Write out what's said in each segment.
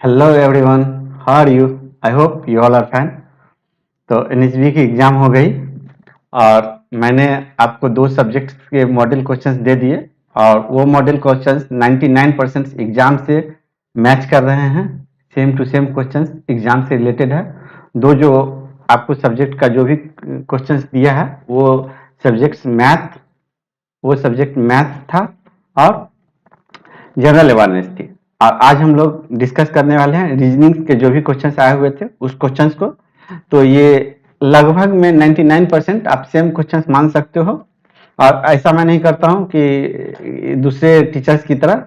Hello everyone, how are you? I hope you all are fine. तो NSB की exam हो गई और मैंने आपको दो सब्जेक्ट्स के मॉडल क्वेश्चंस दे दिए और वो मॉडल क्वेश्चंस 99% एग्जाम से मैच कर रहे हैं। Same to same questions exam से रिलेटेड है। दो जो आपको सब्जेक्ट का जो भी क्वेश्चंस दिया है वो सब्जेक्ट मैथ था और जनरल अवेयरनेस थी। और आज हम लोग डिस्कस करने वाले हैं रीजनिंग के जो भी क्वेश्चंस आए हुए थे उस क्वेश्चंस को। तो ये लगभग में 99% आप सेम क्वेश्चंस मान सकते हो। और ऐसा मैं नहीं करता हूँ कि दूसरे टीचर्स की तरह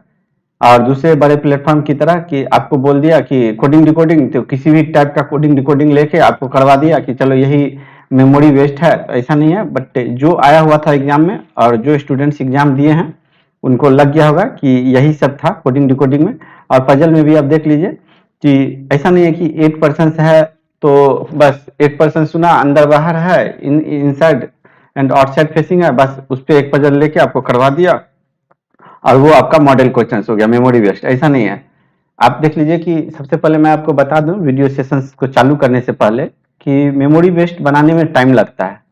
और दूसरे बड़े प्लेटफॉर्म की तरह कि आपको बोल दिया कि कोडिंग डिकोडिंग, तो किसी भी टाइप का कोडिंग डिकोडिंग लेके आपको करवा दिया कि चलो यही मेमोरी वेस्ट है। तो ऐसा नहीं है, बट जो आया हुआ था एग्जाम में और जो स्टूडेंट्स एग्जाम दिए हैं उनको लग गया होगा कि यही सब था कोडिंग डिकोडिंग में। और पजल में भी आप देख लीजिए कि ऐसा नहीं है कि 8% है तो बस 8% सुना, अंदर बाहर है, इनसाइड एंड आउटसाइड फेसिंग है, बस उस पर एक पजल लेके आपको करवा दिया और वो आपका मॉडल क्वेश्चन हो गया मेमोरी बेस्ड। ऐसा नहीं है। आप देख लीजिए कि सबसे पहले मैं आपको बता दूं वीडियो सेशंस को चालू करने से पहले कि मेमोरी बेस्ड बनाने में टाइम लगता है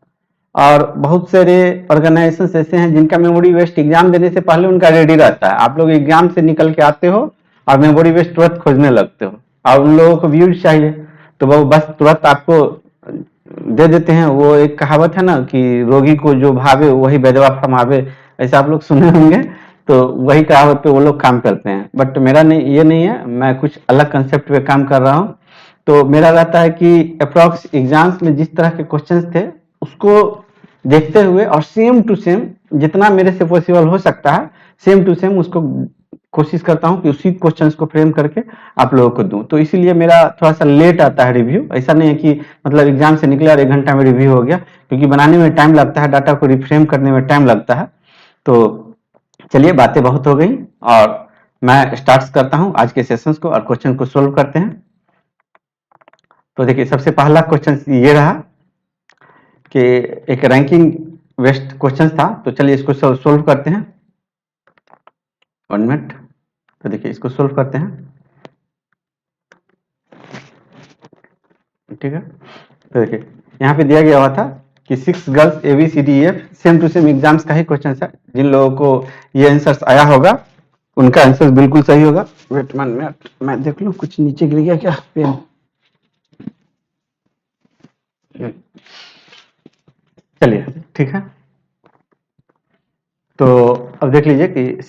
और बहुत सारे ऑर्गेनाइजेशन ऐसे हैं जिनका मेमोरी बेस्ड एग्जाम देने से पहले उनका रेडी रहता है। आप लोग एग्जाम से निकल के आते हो और मेमोरी बेस्ड तुरंत खोजने लगते हो और उन लोगों को व्यूज चाहिए तो वो बस तुरंत आपको दे देते हैं। वो एक कहावत है ना कि रोगी को जो भावे वही बेदवा फरमावे, ऐसा आप लोग सुने होंगे। तो वही कहावत पे वो लोग काम करते हैं, बट मेरा नहीं, ये नहीं है। मैं कुछ अलग कंसेप्ट पे काम कर रहा हूँ। तो मेरा रहता है कि अप्रॉक्स एग्जाम्स में जिस तरह के क्वेश्चंस थे उसको देखते हुए और सेम टू सेम जितना मेरे से पॉसिबल हो सकता है सेम टू सेम उसको कोशिश करता हूं कि उसी क्वेश्चंस को फ्रेम करके आप लोगों को दूं। तो इसीलिए मेरा थोड़ा सा लेट आता है रिव्यू। ऐसा नहीं है कि मतलब एग्जाम से निकले और 1 घंटा में रिव्यू हो गया, क्योंकि बनाने में टाइम लगता है, डाटा को रिफ्रेम करने में टाइम लगता है। तो चलिए, बातें बहुत हो गई और मैं स्टार्ट करता हूं आज के सेशंस को और क्वेश्चन को सोल्व करते हैं। तो देखिए, सबसे पहला क्वेश्चन ये रहा कि एक रैंकिंग वेस्ट क्वेश्चन था। तो चलिए इसको सोल्व करते हैं। 1 मिनट। तो देखिए इसको सोल्व करते हैं, ठीक है। तो देखिए यहाँ पे दिया गया हुआ था कि 6 girls ABCDEF, same to same exams का ही क्वेश्चन है। जिन लोगों को ये आंसर्स आया होगा उनका आंसर बिल्कुल सही होगा। वेट 1 मिनट, मैं देख लूँ कुछ नीचे गिर गया क्या पेन। चलिए ठीक है। तो अब देख लीजिए कि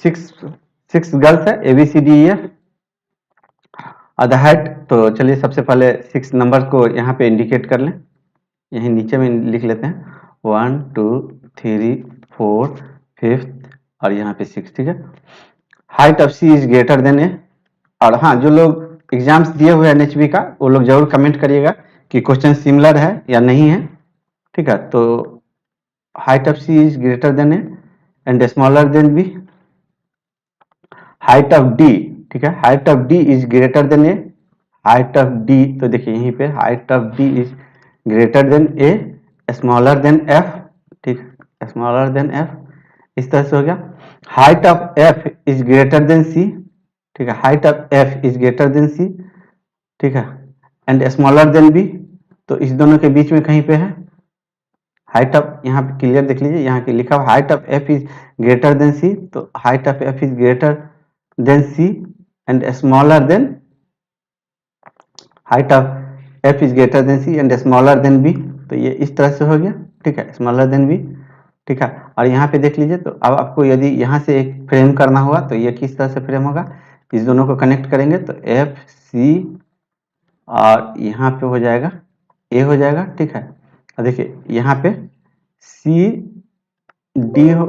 सिक्स गर्ल्स है ABCDEF द हाइट। तो चलिए सबसे पहले 6 नंबर को यहाँ पे इंडिकेट कर लें, यहीं नीचे में लिख लेते हैं 1 2 3 4 5 और यहाँ पे 6, ठीक है। Height of C is greater than A. और हाँ, जो लोग एग्जाम्स दिए हुए हैं NHB का वो लोग जरूर कमेंट करिएगा कि क्वेश्चन सिमिलर है या नहीं है, ठीक है। तो height of C is greater than A and smaller than B। Height of D, ठीक है, height of D is greater than A. Height of D, तो देखिए यहीं पे height of D is greater than A, smaller than F, ठीक, smaller than F। इस तरह से हो गया। Height of F is greater then C, ठीक है, height of F is greater then C, ठीक है, एंड स्मॉलर देन B। तो इस दोनों के बीच में कहीं पे है हाइट ऑफ, यहाँ पे क्लियर देख लीजिए, यहाँ के लिखा हुआ height of F is greater then C। तो height of F is greater then C and smaller than, height of F is greater then C and smaller than B। तो ये इस तरह से हो गया, ठीक है, स्मॉलर देन B, ठीक है। और यहाँ पे देख लीजिए, तो अब आपको यदि यहाँ से एक फ्रेम करना हुआ तो ये किस तरह से फ्रेम होगा, इस दोनों को कनेक्ट करेंगे तो F C और यहाँ पे हो जाएगा A हो जाएगा, ठीक है। और देखिए यहाँ पे C D हो,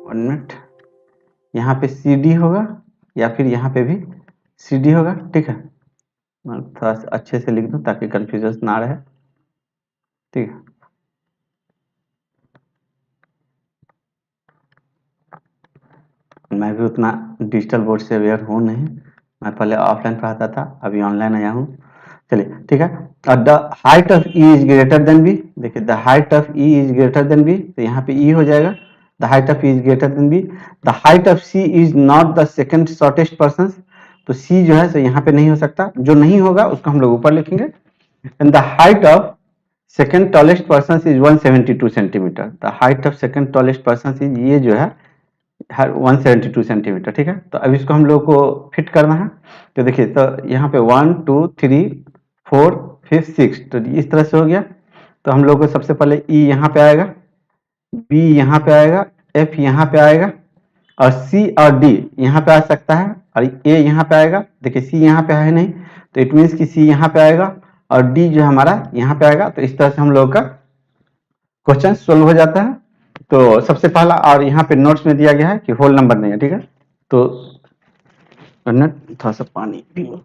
1 मिनट, यहाँ पे C D होगा या फिर यहाँ पे भी C D होगा, ठीक है। मैं थोड़ा सा अच्छे से लिख दूं ताकि कंफ्यूजन ना रहे, ठीक है। मैं भी उतना डिजिटल बोर्ड से अवेयर हूँ नहीं, मैं पहले ऑफलाइन पढ़ाता था, अभी ऑनलाइन आया हूँ। चलिए ठीक है। और the height of E is greater then B। देखिए the height of E is greater then B, तो यहाँ पे E हो जाएगा। The height of E is greater then B। The height of C is not the second shortest person. तो सी जो है सो यहाँ पे नहीं हो सकता, जो नहीं होगा उसको हम लोग ऊपर लिखेंगे। And the height of second tallest person is 172 centimetre. The height of second tallest person is, ये जो है 172 सेंटीमीटर, ठीक है। तो अब इसको हम लोग को फिट करना है। तो देखिए, तो यहाँ पे 1 2 3 4 5 6, तो इस तरह से हो गया। तो हम लोग को सबसे पहले ई यहाँ पे आएगा, बी यहाँ पे आएगा, एफ यहाँ पे आएगा, और सी और डी यहाँ पे आ सकता है, और ए यहाँ पे आएगा। देखिए सी यहाँ पे है नहीं, तो इट मीन्स कि सी यहाँ पे आएगा और डी जो हमारा यहाँ पे आएगा। तो इस तरह से हम लोग का क्वेश्चन सोल्व हो जाता है। तो सबसे पहला, और यहाँ पे नोट्स में दिया गया है कि होल नंबर नहीं है, ठीक है। तो थोड़ा सा पानी पी लो।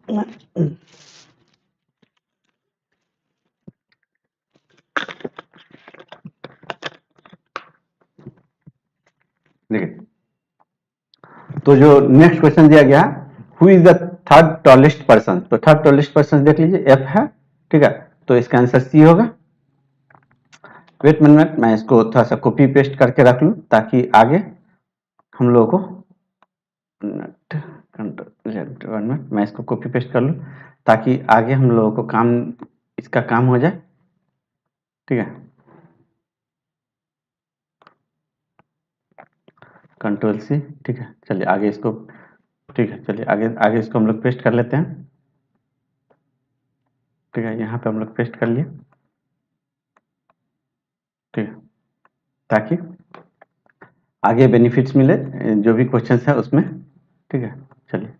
देखिए, तो जो नेक्स्ट क्वेश्चन दिया गया है, who is the third tallest person. तो थर्ड टॉलेस्ट पर्सन देख लीजिए, एफ है, ठीक है। तो इसका आंसर सी होगा। वेट मिनट, मैं इसको थोड़ा सा कॉपी पेस्ट करके रख लूं ताकि आगे हम लोगों को, मैं इसको कॉपी पेस्ट कर लूं ताकि आगे हम लोगों को काम, इसका काम हो जाए, ठीक है। कंट्रोल सी, ठीक है। चलिए आगे इसको, ठीक है, चलिए आगे आगे इसको हम लोग पेस्ट कर लेते हैं, ठीक है। यहाँ पे हम लोग पेस्ट कर लिए, ठीक है, ताकि आगे बेनिफिट्स मिले जो भी क्वेश्चंस है उसमें, ठीक है। चलिए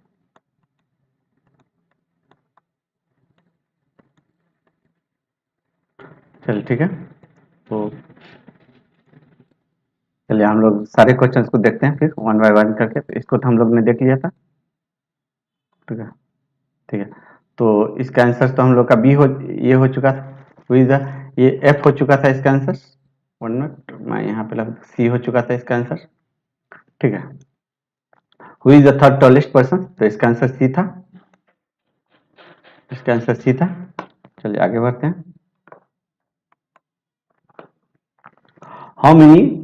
चलिए, ठीक है। तो चलिए हम लोग सारे क्वेश्चंस को देखते हैं फिर वन बाय वन करके। तो इसको तो हम लोग ने देख लिया था, ठीक है, ठीक है। तो इसका आंसर तो हम लोग का बी हो, ये हो चुका था, ये एफ हो चुका था इसका आंसर। वन मिनट, मैं यहाँ पे सी हो चुका था इसका आंसर, ठीक है। Who is the third tallest person, तो इसका आंसर सी था, इसका आंसर सी था। चलिए आगे बढ़ते हैं। How many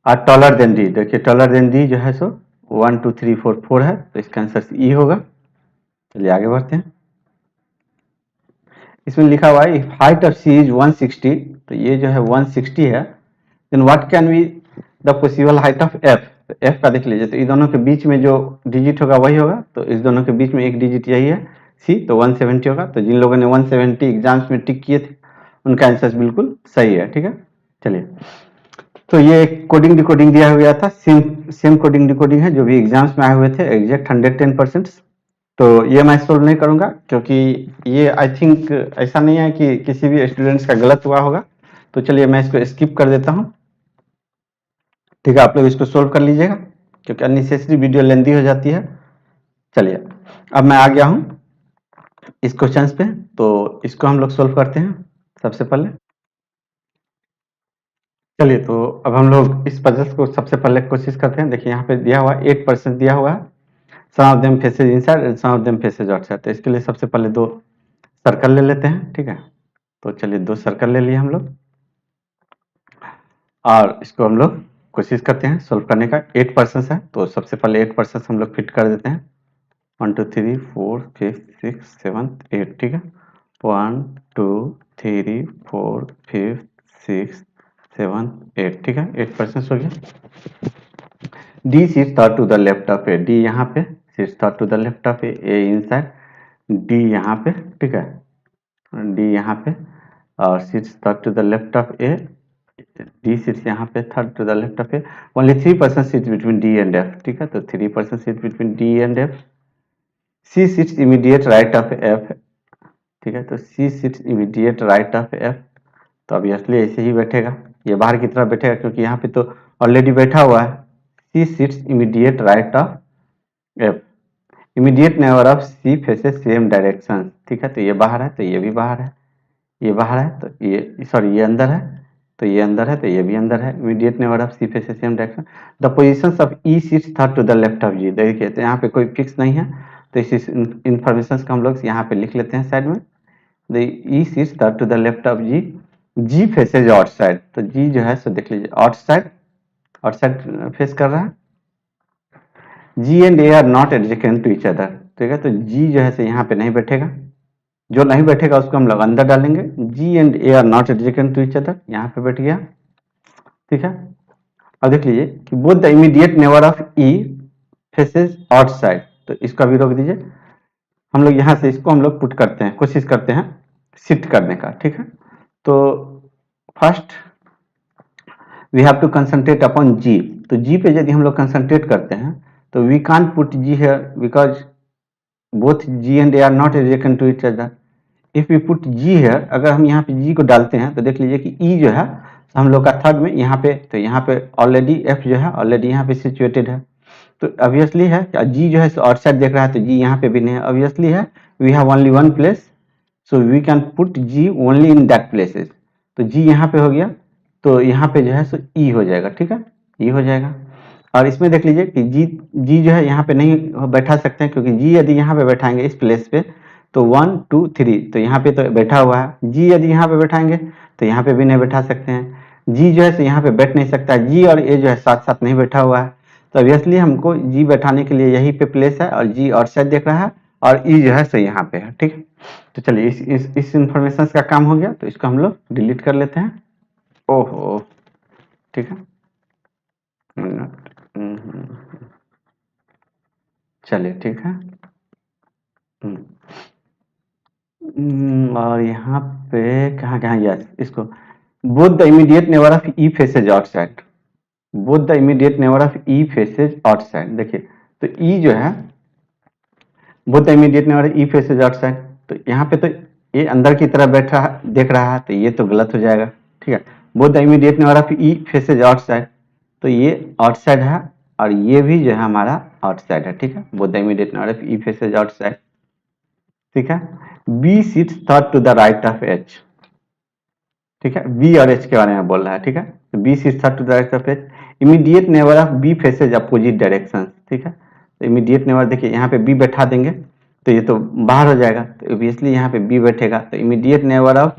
are taller than D. देखिए टॉलर देन डी जो है सो 1 2 3 4 4 है, तो इसका आंसर ई होगा। चलिए आगे बढ़ते हैं। इसमें लिखा हुआ है हाइट ऑफ सी इज 160, तो ये जो है 160 है। Then what can be the possible height of F. तो एफ का देख लीजिए, तो इन दोनों के बीच में जो डिजिट होगा वही होगा, तो इस दोनों के बीच में एक डिजिट यही है सी, तो 170 होगा। तो जिन लोगों ने 170 एग्जाम्स में टिक किए थे उनका आंसर बिल्कुल सही है, ठीक है। चलिए, तो ये कोडिंग डिकोडिंग दिया हुआ था, सेम कोडिंग डिकोडिंग है जो भी एग्जाम्स में आए हुए थे, एग्जैक्ट 110%। तो ये मैं सोल्व नहीं करूंगा क्योंकि ये आई थिंक ऐसा नहीं है कि किसी भी स्टूडेंट्स का गलत हुआ होगा। तो चलिए मैं इसको स्किप कर देता हूं, ठीक है। आप लोग इसको सोल्व कर लीजिएगा क्योंकि अननेसेसरी वीडियो लेंदी हो जाती है। चलिए अब मैं आ गया हूं इस क्वेश्चन पे, तो इसको हम लोग सोल्व करते हैं सबसे पहले। चलिए, तो अब हम लोग इस पजल को सबसे पहले कोशिश करते हैं। देखिए यहाँ पे दिया हुआ 8% दिया हुआ है, some of them faces inside and some of them faces outside. तो इसके लिए सबसे पहले 2 सर्कल ले लेते हैं, ठीक है। तो चलिए 2 सर्कल ले लिए हम लोग, और इसको हम लोग कोशिश करते हैं सोल्व करने का। 8% है, तो सबसे पहले 8% हम लोग फिट कर देते हैं। 1 2 3 4 5 6 7 8, ठीक है। 1 2 3 4 5 6 7 8, ठीक है। 8% हो गया। D seats third to the left of A, D यहाँ पे seats third to the left of A inside, D यहाँ पे, ठीक है, डी यहाँ पे, और seats third to the left of A, D seats यहाँ पे third to the left of A. Only 3% seats between D and F, ठीक है। तो 3% seat between D and F. C seats immediate right of F, ठीक है। तो C seats immediate right of F, तो obviously ऐसे ही बैठेगा, ये बाहर की तरफ बैठेगा क्योंकि यहाँ पे तो ऑलरेडी बैठा हुआ है। C seats immediate right of F, immediate neighbour of C faces same direction, ठीक है। तो ये बाहर है, तो ये भी बाहर है, ये बाहर है, तो ये सॉरी ये अंदर है, तो ये अंदर है, तो ये भी अंदर है। Immediate neighbour of C faces same direction. The positions of E seats third to the left of G. देखिए तो यहाँ पे कोई फिक्स नहीं है, तो इस इंफॉर्मेशन को हम लोग यहाँ पे लिख लेते हैं साइड में। The E seats third to the left of G, G faces outside, तो जी जो है सो देख लीजिए आउटसाइड, आउटसाइड फेस कर रहा है। G and A are not adjacent to each other, ठीक है। तो जी जो है यहाँ पे नहीं बैठेगा, जो नहीं बैठेगा उसको हम लोग अंदर डालेंगे। G and A are not adjacent to each other, यहाँ पे बैठ गया, ठीक है। अब देख लीजिए कि both the immediate neighbour of E faces outside, तो इसका भी रोक दीजिए। हम लोग यहाँ से इसको हम लोग पुट करते हैं, कोशिश करते हैं शिफ्ट करने का, ठीक है। तो first we have to concentrate upon G, तो जी पे यदि हम लोग कंसंट्रेट करते हैं तो we can't put G here because both G and A are not adjacent to each other. If we put G here, अगर हम यहाँ पे जी को डालते हैं तो देख लीजिए कि ई जो है हम लोग का थर्ड में यहाँ पे, तो यहाँ पे ऑलरेडी एफ जो है ऑलरेडी यहाँ पे सिचुएटेड है, तो ऑब्वियसली है जी जो है आउटसाइड देख रहा है, तो जी यहाँ पे भी नहीं है, ऑब्वियसली है we have only one place, so we can put G only in that places. तो जी यहाँ पे हो गया, तो यहाँ पे जो है सो ई हो जाएगा, ठीक है, ई हो जाएगा। और इसमें देख लीजिए कि जी जो है यहाँ पे नहीं बैठा सकते हैं, क्योंकि जी यदि यहाँ पे बैठाएंगे इस प्लेस पे तो 1 2 3, तो यहाँ पे तो बैठा हुआ है। जी यदि यहाँ पे बैठाएंगे तो यहाँ पे भी नहीं बैठा सकते हैं। जी जो है सो यहाँ पे बैठ नहीं सकता है, जी और ए जो है साथ साथ नहीं बैठा हुआ है, तो ऑब्वियसली हमको जी बैठाने के लिए यही पे प्लेस है, और जी आउटसाइड देख रहा है, और ई जो है सो यहाँ पे है, ठीक है। तो चलिए इस इंफॉर्मेशन का काम हो गया, तो इसको हम लोग डिलीट कर लेते हैं। ओहो, ठीक है, चलिए ठीक है। और यहाँ पे कहाँ कहाँ, यस, इसको both the immediate neighbour of E faces outside, both the immediate neighbour of E faces outside, देखिए तो ई जो है both the immediate neighbour E faces outside, तो यहाँ पे तो ये अंदर की तरफ बैठ रहा देख रहा है, तो ये तो गलत हो जाएगा, ठीक है। Both the immediate neighbour of E faces outside, तो ये आउटसाइड है, और ये भी जो है हमारा आउटसाइड है, ठीक है। Both the immediate neighbour of E faces outside, ठीक है। B sits third to the right of H, ठीक है, बी और एच के बारे में बोल रहा है, ठीक है। तो B sits third to the right of H, immediate neighbour of B faces opposite direction, ठीक है। तो इमीडिएट नेबर देखिए यहाँ पे बी बैठा देंगे तो ये तो बाहर हो जाएगा, तो ऑब्वियसली यहाँ पे बी बैठेगा, तो immediate neighbour of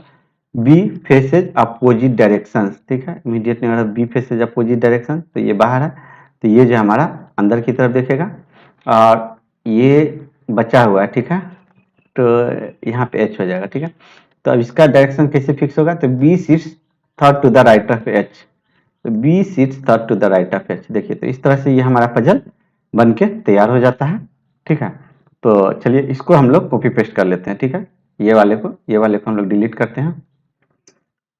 B faces opposite direction, ठीक है। Immediate neighbour of B faces opposite direction, तो ये बाहर है, तो ये जो हमारा अंदर की तरफ देखेगा, और ये बचा हुआ है, ठीक है। तो यहाँ पे एच हो जाएगा, ठीक है। तो अब इसका डायरेक्शन कैसे फिक्स होगा, तो B sits third to the right of H, तो B sits third to the right of H, देखिए तो इस तरह से ये हमारा पजल बन के तैयार हो जाता है, ठीक है। तो चलिए इसको हम लोग कॉपी पेस्ट कर लेते हैं, ठीक है। ये वाले को हम लोग डिलीट करते हैं।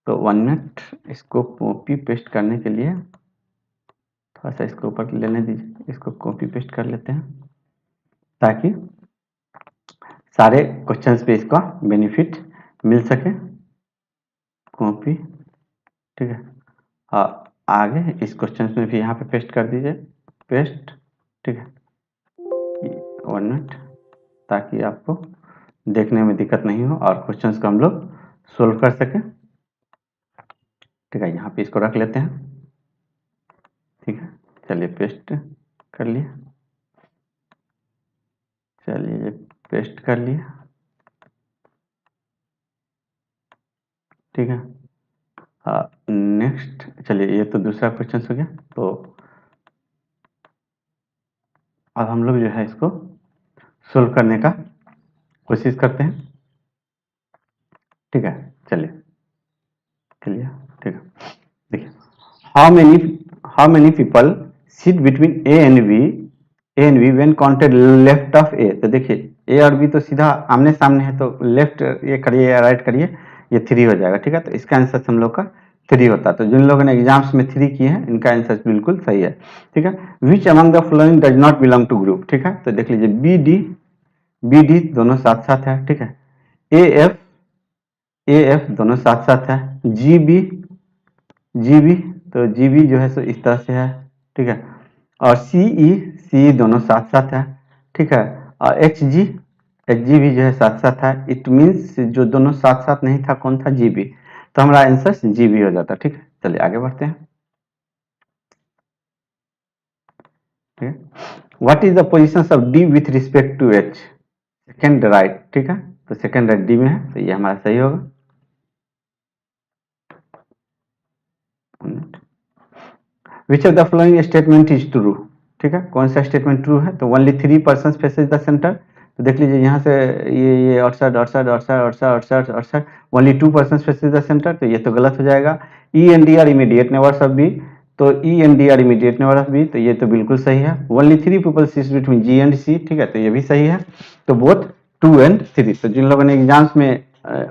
तो 1 मिनट, इसको कॉपी पेस्ट करने के लिए थोड़ा सा इसको ऊपर लेने दीजिए, इसको कॉपी पेस्ट कर लेते हैं ताकि सारे क्वेश्चंस पे इसका बेनिफिट मिल सके। कॉपी, ठीक है, और आगे इस क्वेश्चन में भी यहाँ पे पेस्ट कर दीजिए, पेस्ट, ठीक है। 1 मिनट, ताकि आपको देखने में दिक्कत नहीं हो और क्वेश्चंस को हम लोग सोल्व कर सकें, ठीक है। यहाँ पे इसको रख लेते हैं, ठीक है। चलिए पेस्ट कर लिया, चलिए पेस्ट कर लिया, ठीक है। नेक्स्ट, चलिए ये तो दूसरा क्वेश्चन हो गया, तो अब हम लोग जो है इसको सोल्व करने का कोशिश करते हैं, ठीक है। चलिए क्लियर, ठीक है। देखिए, how many people sit between A and B when counted left of A, तो देखिए ए और बी तो सीधा आमने सामने है, तो लेफ्ट ये करिए या राइट करिए, ये 3 हो जाएगा, ठीक है। तो इसका आंसर हम लोग का 3 होता है। तो जिन लोगों ने एग्जाम्स में 3 किए हैं इनका आंसर बिल्कुल सही है, ठीक है। Which among the following does not belong to group, ठीक है। तो देख लीजिए बी डी दोनों साथ साथ है, ठीक है। ए एफ दोनों साथ साथ है, जी बी तो जी बी जो है सो इस तरह से है, ठीक है। और सी दोनों साथ साथ है, ठीक है। और एच जी भी जो है साथ साथ है, इट मीन्स जो दोनों साथ साथ नहीं था कौन था, जी बी, तो हमारा आंसर जी बी हो जाता, ठीक है। चलिए आगे बढ़ते हैं, ठीक है। What is the position of D with respect to H, second right, ठीक है। तो सेकेंड राइट डी में है, तो ये हमारा सही होगा। विच of the following statement is true, ठीक है। कौन सा स्टेटमेंट ट्रू है, तो only 3 person faces the centre, तो देख लीजिए यहाँ से ये 68 ओनली 2% स्पेसिस द सेंटर, तो ये तो गलत हो जाएगा। E and D are immediate neighbours of B, तो E and D are immediate neighbour of B, तो ये तो बिल्कुल सही है। Only 3 people sits between G and C, ठीक है, तो ये भी सही है। तो बोथ 2 एंड 3, तो जिन लोगों ने एग्जाम्स में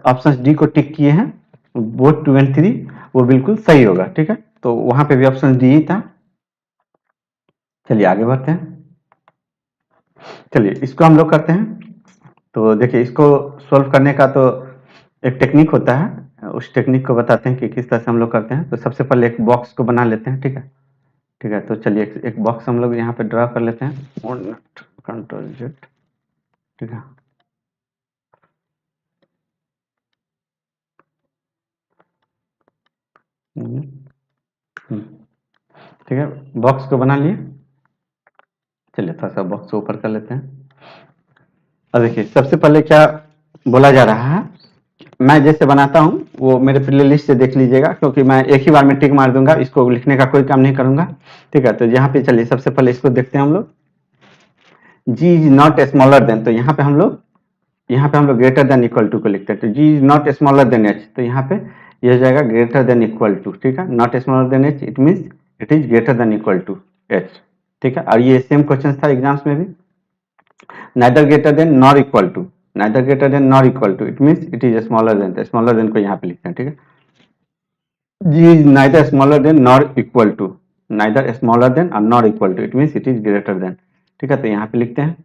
ऑप्शन डी को टिक किए हैं बोथ 2 एंड 3, वो बिल्कुल सही होगा, ठीक है। तो वहां पे भी ऑप्शन डी ही था। चलिए आगे बढ़ते हैं। चलिए इसको हम लोग करते हैं। तो देखिए इसको सॉल्व करने का तो एक टेक्निक होता है, उस टेक्निक को बताते हैं कि किस तरह से हम लोग करते हैं। तो सबसे पहले एक बॉक्स को बना लेते हैं, ठीक है, ठीक है। तो चलिए एक बॉक्स हम लोग यहाँ पे ड्रा कर लेते हैं, कंट्रोल जेड, ठीक है। ठीक है, बॉक्स को बना लिए। चलिए थोड़ा सा बॉक्स को ऊपर कर लेते हैं। अब देखिए सबसे पहले क्या बोला जा रहा है, मैं जैसे बनाता हूँ वो मेरे प्लेलिस्ट से देख लीजिएगा, क्योंकि मैं एक ही बार में टिक मार दूंगा, इसको लिखने का कोई काम नहीं करूंगा, ठीक है। तो यहाँ पे चलिए सबसे पहले इसको देखते हैं हम लोग। जी इज नॉट स्मॉलर देन, तो यहाँ पे हम लोग ग्रेटर देन इक्वल टू को लिखते हैं। तो G is not smaller than H, तो यहाँ पे ये हो जाएगा ग्रेटर देन इक्वल टू, ठीक है। Not smaller than H, it means it is greater than equal to H, ठीक है। और ये सेम क्वेश्चन था एग्जाम्स में भी, neither greater than nor equal to, neither greater than nor equal to, it means it is smaller than, तो smaller than को यहाँ पे लिखते हैं, ठीक है। G is neither smaller than nor equal to, neither smaller than और nor equal to, it means it is greater than, ठीक है। तो यहाँ पे लिखते हैं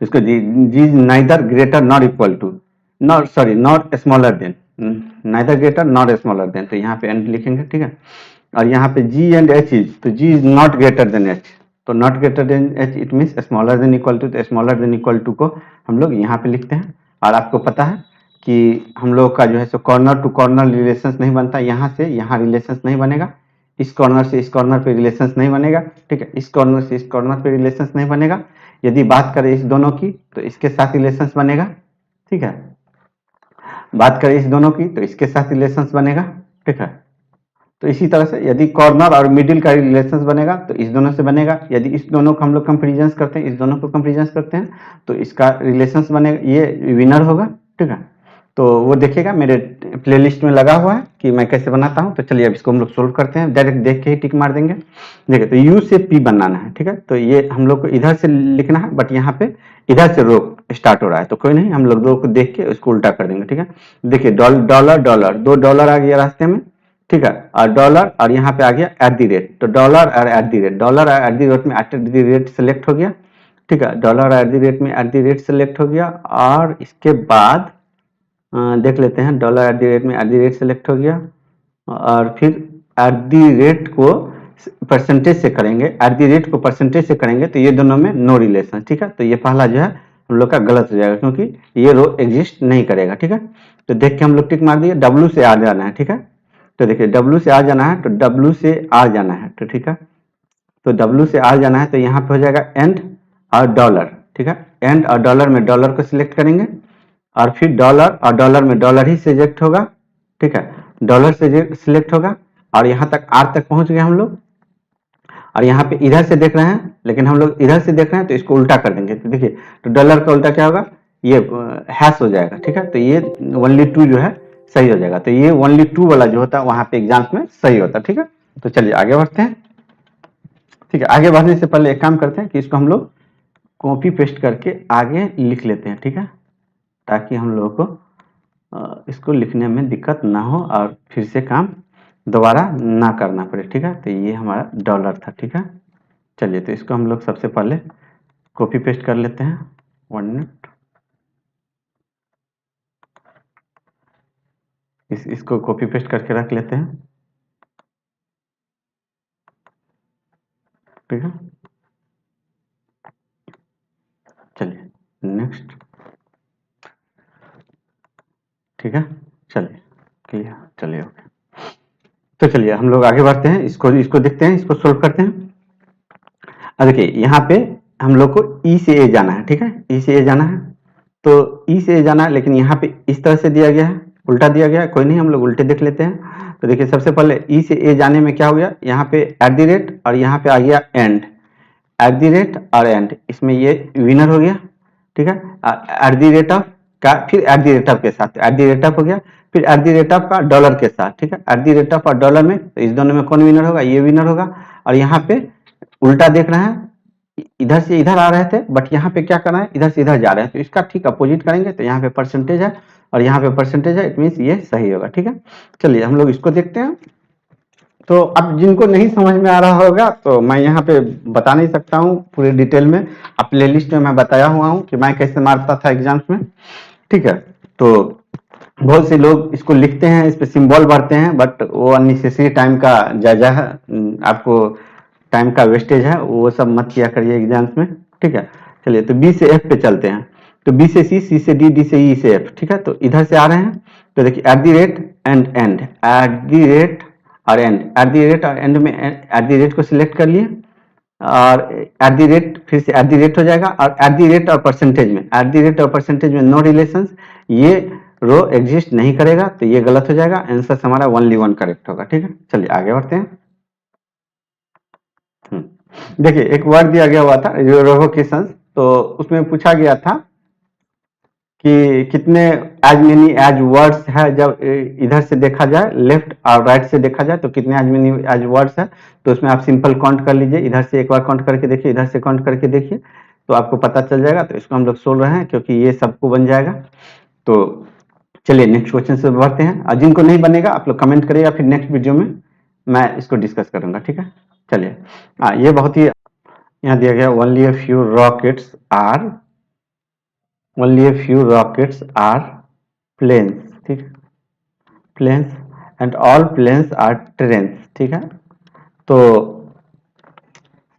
इसको, G is neither greater nor equal to, not sorry not smaller then, neither greater not smaller than, तो यहाँ पे एंड लिखेंगे, ठीक है। और यहाँ पे जी एंड एच इज, तो G is not greater than H, तो not greater than H it means smaller than equal to, तो स्मॉलर देन इक्वल टू को हम लोग यहाँ पे लिखते हैं। और आपको पता है कि हम लोग का जो है सो कॉर्नर टू कॉर्नर रिलेशंस नहीं बनता, यहाँ से यहाँ रिलेशंस नहीं बनेगा, इस कॉर्नर से इस कॉर्नर पे रिलेशंस नहीं बनेगा, ठीक है। इस कॉर्नर से इस कॉर्नर पे रिलेशंस नहीं बनेगा। यदि बात करें इस दोनों की तो इसके साथ रिलेशंस बनेगा, ठीक है। बात करें इस दोनों की तो इसके साथ रिलेशंस बनेगा, ठीक है। तो इसी तरह से यदि कॉर्नर और मिडिल का रिलेशंस बनेगा तो इस दोनों से बनेगा। यदि इस दोनों को हम लोग कंपेरिजन करते हैं, इस दोनों को कंपेरिजन करते हैं तो इसका रिलेशंस बनेगा, ये विनर होगा, ठीक है। तो वो देखिएगा मेरे प्लेलिस्ट में लगा हुआ है कि मैं कैसे बनाता हूँ। तो चलिए अब इसको हम लोग सोल्व करते हैं, डायरेक्ट देख के ही टिक मार देंगे। देखिए तो यू से पी बनाना है, ठीक है। तो ये हम लोग को इधर से लिखना है, बट यहाँ पे इधर से रो स्टार्ट हो रहा है, तो कोई नहीं, हम लोग रो को देख के उसको उल्टा कर देंगे, ठीक है। देखिए डॉलर डॉलर, 2 डॉलर आ गया रास्ते में, ठीक है। और डॉलर और यहाँ पे आ गया एट दी रेट, तो डॉलर और एट दी रेट, डॉलर और एट दी रेट में एट दी रेट सेलेक्ट हो गया, ठीक है। डॉलर और एट दी रेट में एट दी रेट सेलेक्ट हो गया। और इसके बाद देख लेते हैं, डॉलर एट दी रेट में एट दी रेट सेलेक्ट हो गया, और फिर एट दी रेट को परसेंटेज से करेंगे, एट दी रेट को परसेंटेज से करेंगे तो ये दोनों में नो रिलेशन, ठीक है। तो ये पहला जो है हम लोग का गलत हो जाएगा, क्योंकि ये रो एग्जिस्ट नहीं करेगा, ठीक है। तो देख के हम लोग टिक मार दिए, डब्ल्यू से आ जाना है, ठीक है। तो देखिए डब्ल्यू से आ जाना है, तो डब्ल्यू से आ जाना है, तो ठीक है। तो डब्ल्यू से आ जाना है, तो यहाँ पे हो जाएगा एंड और डॉलर, ठीक है। एंड और डॉलर में डॉलर को सिलेक्ट करेंगे, और फिर डॉलर और डॉलर में डॉलर ही सिलेक्ट होगा, ठीक है। डॉलर से सिलेक्ट होगा और यहाँ तक आर तक पहुंच गए हम लोग। और यहाँ पे इधर से देख रहे हैं, लेकिन हम लोग इधर से देख रहे हैं तो इसको उल्टा कर देंगे। तो देखिए तो डॉलर का उल्टा क्या होगा, ये हैश हो जाएगा, ठीक है। तो ये ओनली 2 जो है सही हो जाएगा। तो ये ओनली 2 वाला जो होता है वहां पे एग्जाम्स में सही होता है, ठीक है। तो चलिए आगे बढ़ते हैं, ठीक है। आगे बढ़ने से पहले एक काम करते हैं कि इसको हम लोग कॉपी पेस्ट करके आगे लिख लेते हैं, ठीक है, ताकि हम लोगों को इसको लिखने में दिक्कत ना हो और फिर से काम दोबारा ना करना पड़े, ठीक है। तो ये हमारा डॉलर था, ठीक है। चलिए तो इसको हम लोग सबसे पहले कॉपी पेस्ट कर लेते हैं, 1 मिनट। इसको कॉपी पेस्ट करके रख लेते हैं, ठीक है। चलिए नेक्स्ट, ठीक है। चलिए क्लियर, चलिए ओके। तो चलिए हम लोग आगे बढ़ते हैं, इसको देखते हैं, इसको सोल्व करते हैं। अब देखिए यहाँ पे हम लोग को ई से ए जाना है, ठीक है। ई से ए जाना है, तो ई से ए जाना है, लेकिन यहाँ पे इस तरह से दिया गया है, उल्टा दिया गया है। कोई नहीं, हम लोग उल्टे देख लेते हैं। तो देखिए सबसे पहले ई से ए जाने में क्या हो गया, यहाँ पे एट दी रेट और यहाँ पे आ गया एंड, एट दी रेट और एंड, इसमें ये विनर हो गया, ठीक है, एट दी रेट ऑफ का, फिर एट दी रेट ऑफ के साथ, एट दी रेट ऑफ हो गया, फिर एट दी रेट ऑफ का डॉलर के साथ, ठीक है, एट दी रेट ऑफ और डॉलर में, तो इस दोनों में कौन विनर होगा, ये विनर होगा। और यहाँ पे उल्टा देख रहे हैं, इधर से इधर आ रहे थे, बट यहाँ पे क्या करना है, इधर से इधर जा रहे हैं, तो इसका ठीक अपोजिट करेंगे, तो यहाँ पे परसेंटेज है और यहाँ पे परसेंटेज है, इट मीन्स ये सही होगा, ठीक है। चलिए हम लोग इसको देखते हैं। तो अब जिनको नहीं समझ में आ रहा होगा तो मैं यहाँ पे बता नहीं सकता हूँ पूरे डिटेल में, अब प्लेलिस्ट में मैं बताया हुआ हूँ कि मैं कैसे मारता था एग्जाम्स में, ठीक है। तो बहुत से लोग इसको लिखते हैं, इस पे सिंबल भरते हैं, बट वो अननेसेसरी टाइम का जायजा है, आपको टाइम का वेस्टेज है, वो सब मत किया करिए एग्जाम्स में, ठीक है। चलिए तो बी से एफ पे चलते हैं, तो बी से सी, सी से डी, डी से ई से एफ, ठीक है। तो इधर से आ रहे हैं, तो देखिए at the rate and and, at the rate और एंड, एट दी रेट और एंड में एट दी रेट को सिलेक्ट कर लिए, और एट दी रेट फिर से एट दी रेट हो जाएगा, और एट दी रेट और परसेंटेज में, एट दी रेट और परसेंटेज में नो रिलेशंस, ये रो एग्जिस्ट नहीं करेगा, तो ये गलत हो जाएगा, आंसर हमारा ओनली वन करेक्ट होगा, ठीक है। चलिए आगे बढ़ते हैं। देखिए एक वर्ड दिया गया हुआ था रिवोकेशंस, तो उसमें पूछा गया था कि कितने एज मेनी एज वर्ड्स है, जब इधर से देखा जाए, लेफ्ट और राइट से देखा जाए, तो कितने एज मेनी एज वर्ड्स है, तो उसमें आप सिंपल काउंट कर लीजिए, इधर से एक बार काउंट करके देखिए, इधर से काउंट करके देखिए, तो आपको पता चल जाएगा। तो इसको हम लोग सोल रहे हैं क्योंकि ये सबको बन जाएगा। तो चलिए नेक्स्ट क्वेश्चन से बढ़ते हैं, और जिनको नहीं बनेगा आप लोग कमेंट करिएगा, फिर नेक्स्ट वीडियो में मैं इसको डिस्कस करूंगा, ठीक है। चलिए ये बहुत ही यहाँ दिया गया, only a few rockets are, only a few rockets are planes, ठीक है, planes and all planes are trains, ठीक है। तो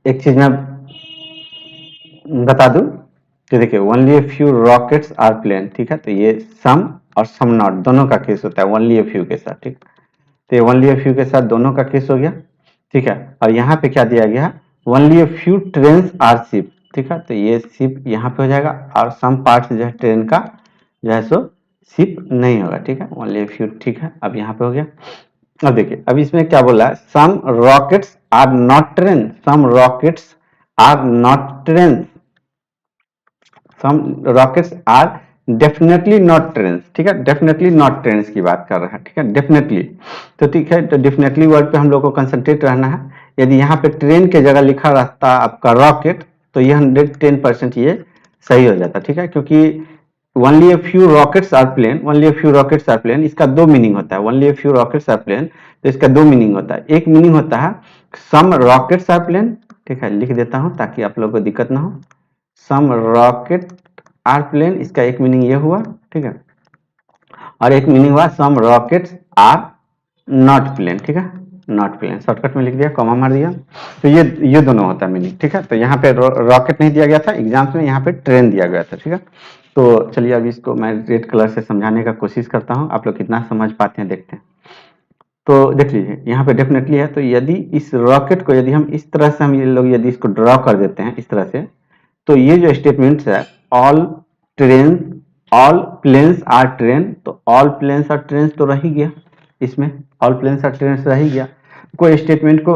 एक चीज मैं बता दूं कि देखिए only a few rockets are plane, ठीक है, तो ये some और some not दोनों का केस होता है only a few के साथ, ठीक। तो ये only a few के साथ दोनों का केस हो गया, ठीक है। और यहाँ पे क्या दिया गया, only a few trains are shipped, ठीक है, तो ये शिप यहाँ पे हो जाएगा, और सम पार्ट जो है ट्रेन का जो है सो शिप नहीं होगा, ठीक है, ओनली अ फ्यू, ठीक है। अब यहाँ पे हो गया। अब देखिए अब इसमें क्या बोला है, some rockets are not train, some rockets are not train, some rockets are definitely not train, ठीक है, डेफिनेटली नॉट ट्रेन की बात कर रहा है, ठीक है, डेफिनेटली। तो ठीक है, तो डेफिनेटली वर्ड पे हम लोग को कंसंट्रेट रहना है। यदि यहाँ पे ट्रेन के जगह लिखा रहता आपका रॉकेट, तो ये 110% ये सही हो जाता, ठीक है, क्योंकि only a few rockets are plane, only a few rockets are plane, इसका दो मीनिंग होता है, only a few rockets are plane, तो इसका दो मीनिंग होता है। एक मीनिंग होता है सम रॉकेट्स आर प्लेन, ठीक है, लिख देता हूं ताकि आप लोगों को दिक्कत ना हो, सम रॉकेट आर प्लेन, इसका एक मीनिंग ये हुआ, ठीक है, और एक मीनिंग हुआ सम रॉकेट्स आर नॉट प्लेन, ठीक है, नॉट प्लेन, शॉर्टकट में लिख दिया, कॉमा मार दिया, तो ये दोनों होता है मीनिंग, ठीक है। तो यहाँ पे रॉकेट नहीं दिया गया था एग्जाम्स में, यहाँ पे ट्रेन दिया गया था, ठीक है। तो चलिए अभी इसको मैं रेड कलर से समझाने का कोशिश करता हूँ, आप लोग कितना समझ पाते हैं देखते हैं। तो देख लीजिए यहाँ पे डेफिनेटली है, तो यदि इस रॉकेट को यदि हम इस तरह से हम ये लोग यदि इसको ड्रॉ कर देते हैं इस तरह से, तो ये जो स्टेटमेंट्स है all train, all planes are train, तो ऑल प्लेन्स आर ट्रेन तो रह ही गया, इसमें ऑल प्लेन्स आर ट्रेन रह ही गया, कोई स्टेटमेंट को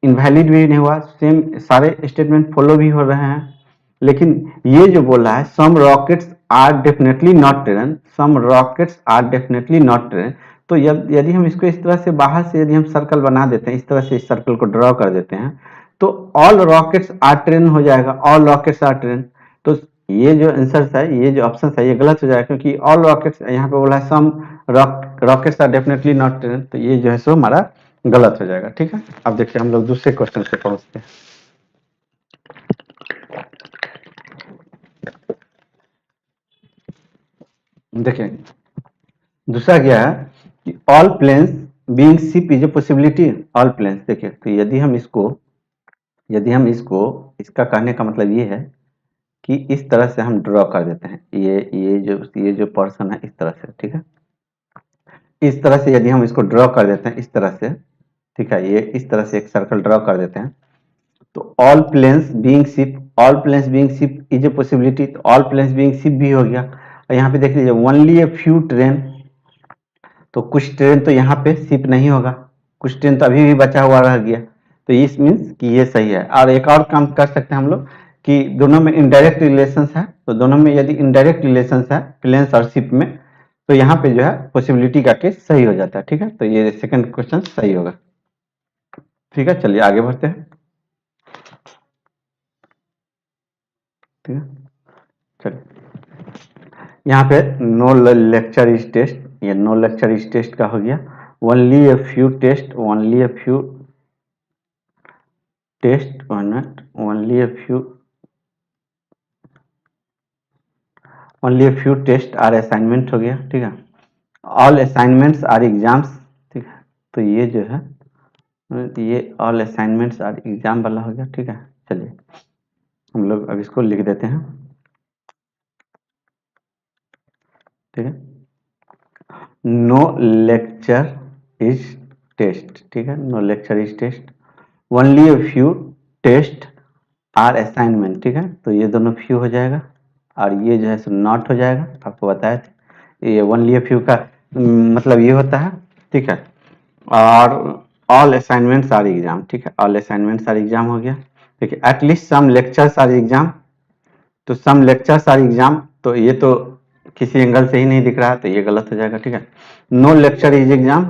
इनवैलिड भी नहीं हुआ, सेम सारे स्टेटमेंट फॉलो भी हो रहे हैं। लेकिन ये जो बोल रहा है some rockets are definitely not train, some rockets are definitely not train, तो यदि हम इसको इस तरह से बाहर से यदि हम सर्कल बना देते हैं, इस तरह से इस सर्कल को ड्रॉ कर देते हैं, तो ऑल रॉकेट्स आर ट्रेन हो जाएगा, ऑल रॉकेट्स आर ट्रेन। तो ये जो आंसर है, ये जो ऑप्शन है, ये गलत हो जाएगा, क्योंकि ऑल रॉकेट्स यहाँ पे बोला है some rockets are definitely not train, तो ये जो है सो हमारा गलत हो जाएगा, ठीक है। अब देखिए हम लोग दूसरे क्वेश्चन से पहुंचते हैं। देखिए दूसरा क्या है कि all planes being ship is a possibility, all planes, देखिए तो यदि हम इसको इसका कहने का मतलब ये है कि इस तरह से हम ड्रॉ कर देते हैं, ये जो पर्सन है इस तरह से, ठीक है, इस तरह से यदि हम इसको ड्रॉ कर देते हैं इस तरह से, ठीक है, ये इस तरह से एक सर्कल ड्रॉ कर देते हैं, तो all planes being ship, all planes being ship is a possibility, तो ऑल प्लेन्स बीइंग शिप भी हो गया। और यहाँ पे देख लीजिए ओनली ए फ्यू ट्रेन, तो कुछ ट्रेन तो यहाँ पे शिप नहीं होगा, कुछ ट्रेन तो अभी भी बचा हुआ रह गया, तो इस मीन्स कि ये सही है। और एक और काम कर सकते हैं हम लोग कि दोनों में इनडायरेक्ट रिलेशंस है, तो दोनों में यदि इनडायरेक्ट रिलेशंस है प्लेन्स और शिप में, तो यहाँ पे जो है पॉसिबिलिटी का केस सही हो जाता है। ठीक है, तो ये सेकंड क्वेश्चन सही होगा। ठीक है, चलिए आगे बढ़ते हैं। ठीक है, चलिए यहाँ पे नो लेक्चर इज टेस्ट, ये नो लेक्चर इज टेस्ट का हो गया। Only a few test, only a few test, only a few, only a few test are assignment हो गया। ठीक है, ऑल असाइनमेंट्स आर एग्जाम्स। ठीक है, तो ये जो है ये ऑल असाइनमेंट्स आर एग्जाम वाला हो गया। ठीक है, चलिए हम लोग अब इसको लिख देते हैं। ठीक है, नो लेक्चर इज टेस्ट। ठीक है, no lecture is test, only a few test are assignment. ठीक है, तो ये दोनों फ्यू हो जाएगा और ये जो है सो नॉट हो जाएगा। आपको बताया था ये ओनली ए फ्यू का मतलब ये होता है। ठीक है, और ऑल असाइनमेंट्स आर एग्जाम। ठीक है, ऑल असाइनमेंट्स आर एग्जाम हो गया। ठीक है, at least some lectures are exam, तो सम लेक्चर्स आर एग्जाम, तो ये तो किसी एंगल से ही नहीं दिख रहा है, तो ये गलत हो जाएगा। ठीक है, नो लेक्चर इज एग्जाम।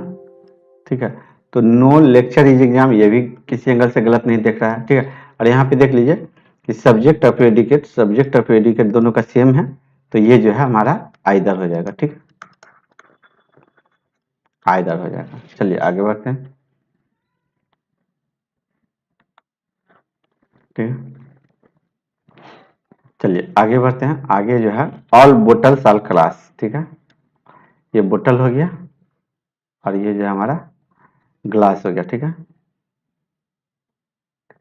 ठीक है, तो नो लेक्चर इज एग्जाम ये भी किसी एंगल से गलत नहीं दिख रहा है। ठीक है, और यहाँ पे देख लीजिए कि सब्जेक्ट और प्रेडिकेट, सब्जेक्ट और प्रेडिकेट दोनों का सेम है, तो ये जो है हमारा आइदर हो जाएगा। ठीक है, आइदर हो जाएगा। चलिए आगे बढ़ते हैं। ठीक है, चलिए आगे बढ़ते हैं। आगे जो है ऑल बोटल्स ऑल क्लास। ठीक है, ये बोतल हो गया और ये जो है हमारा ग्लास हो गया। ठीक है,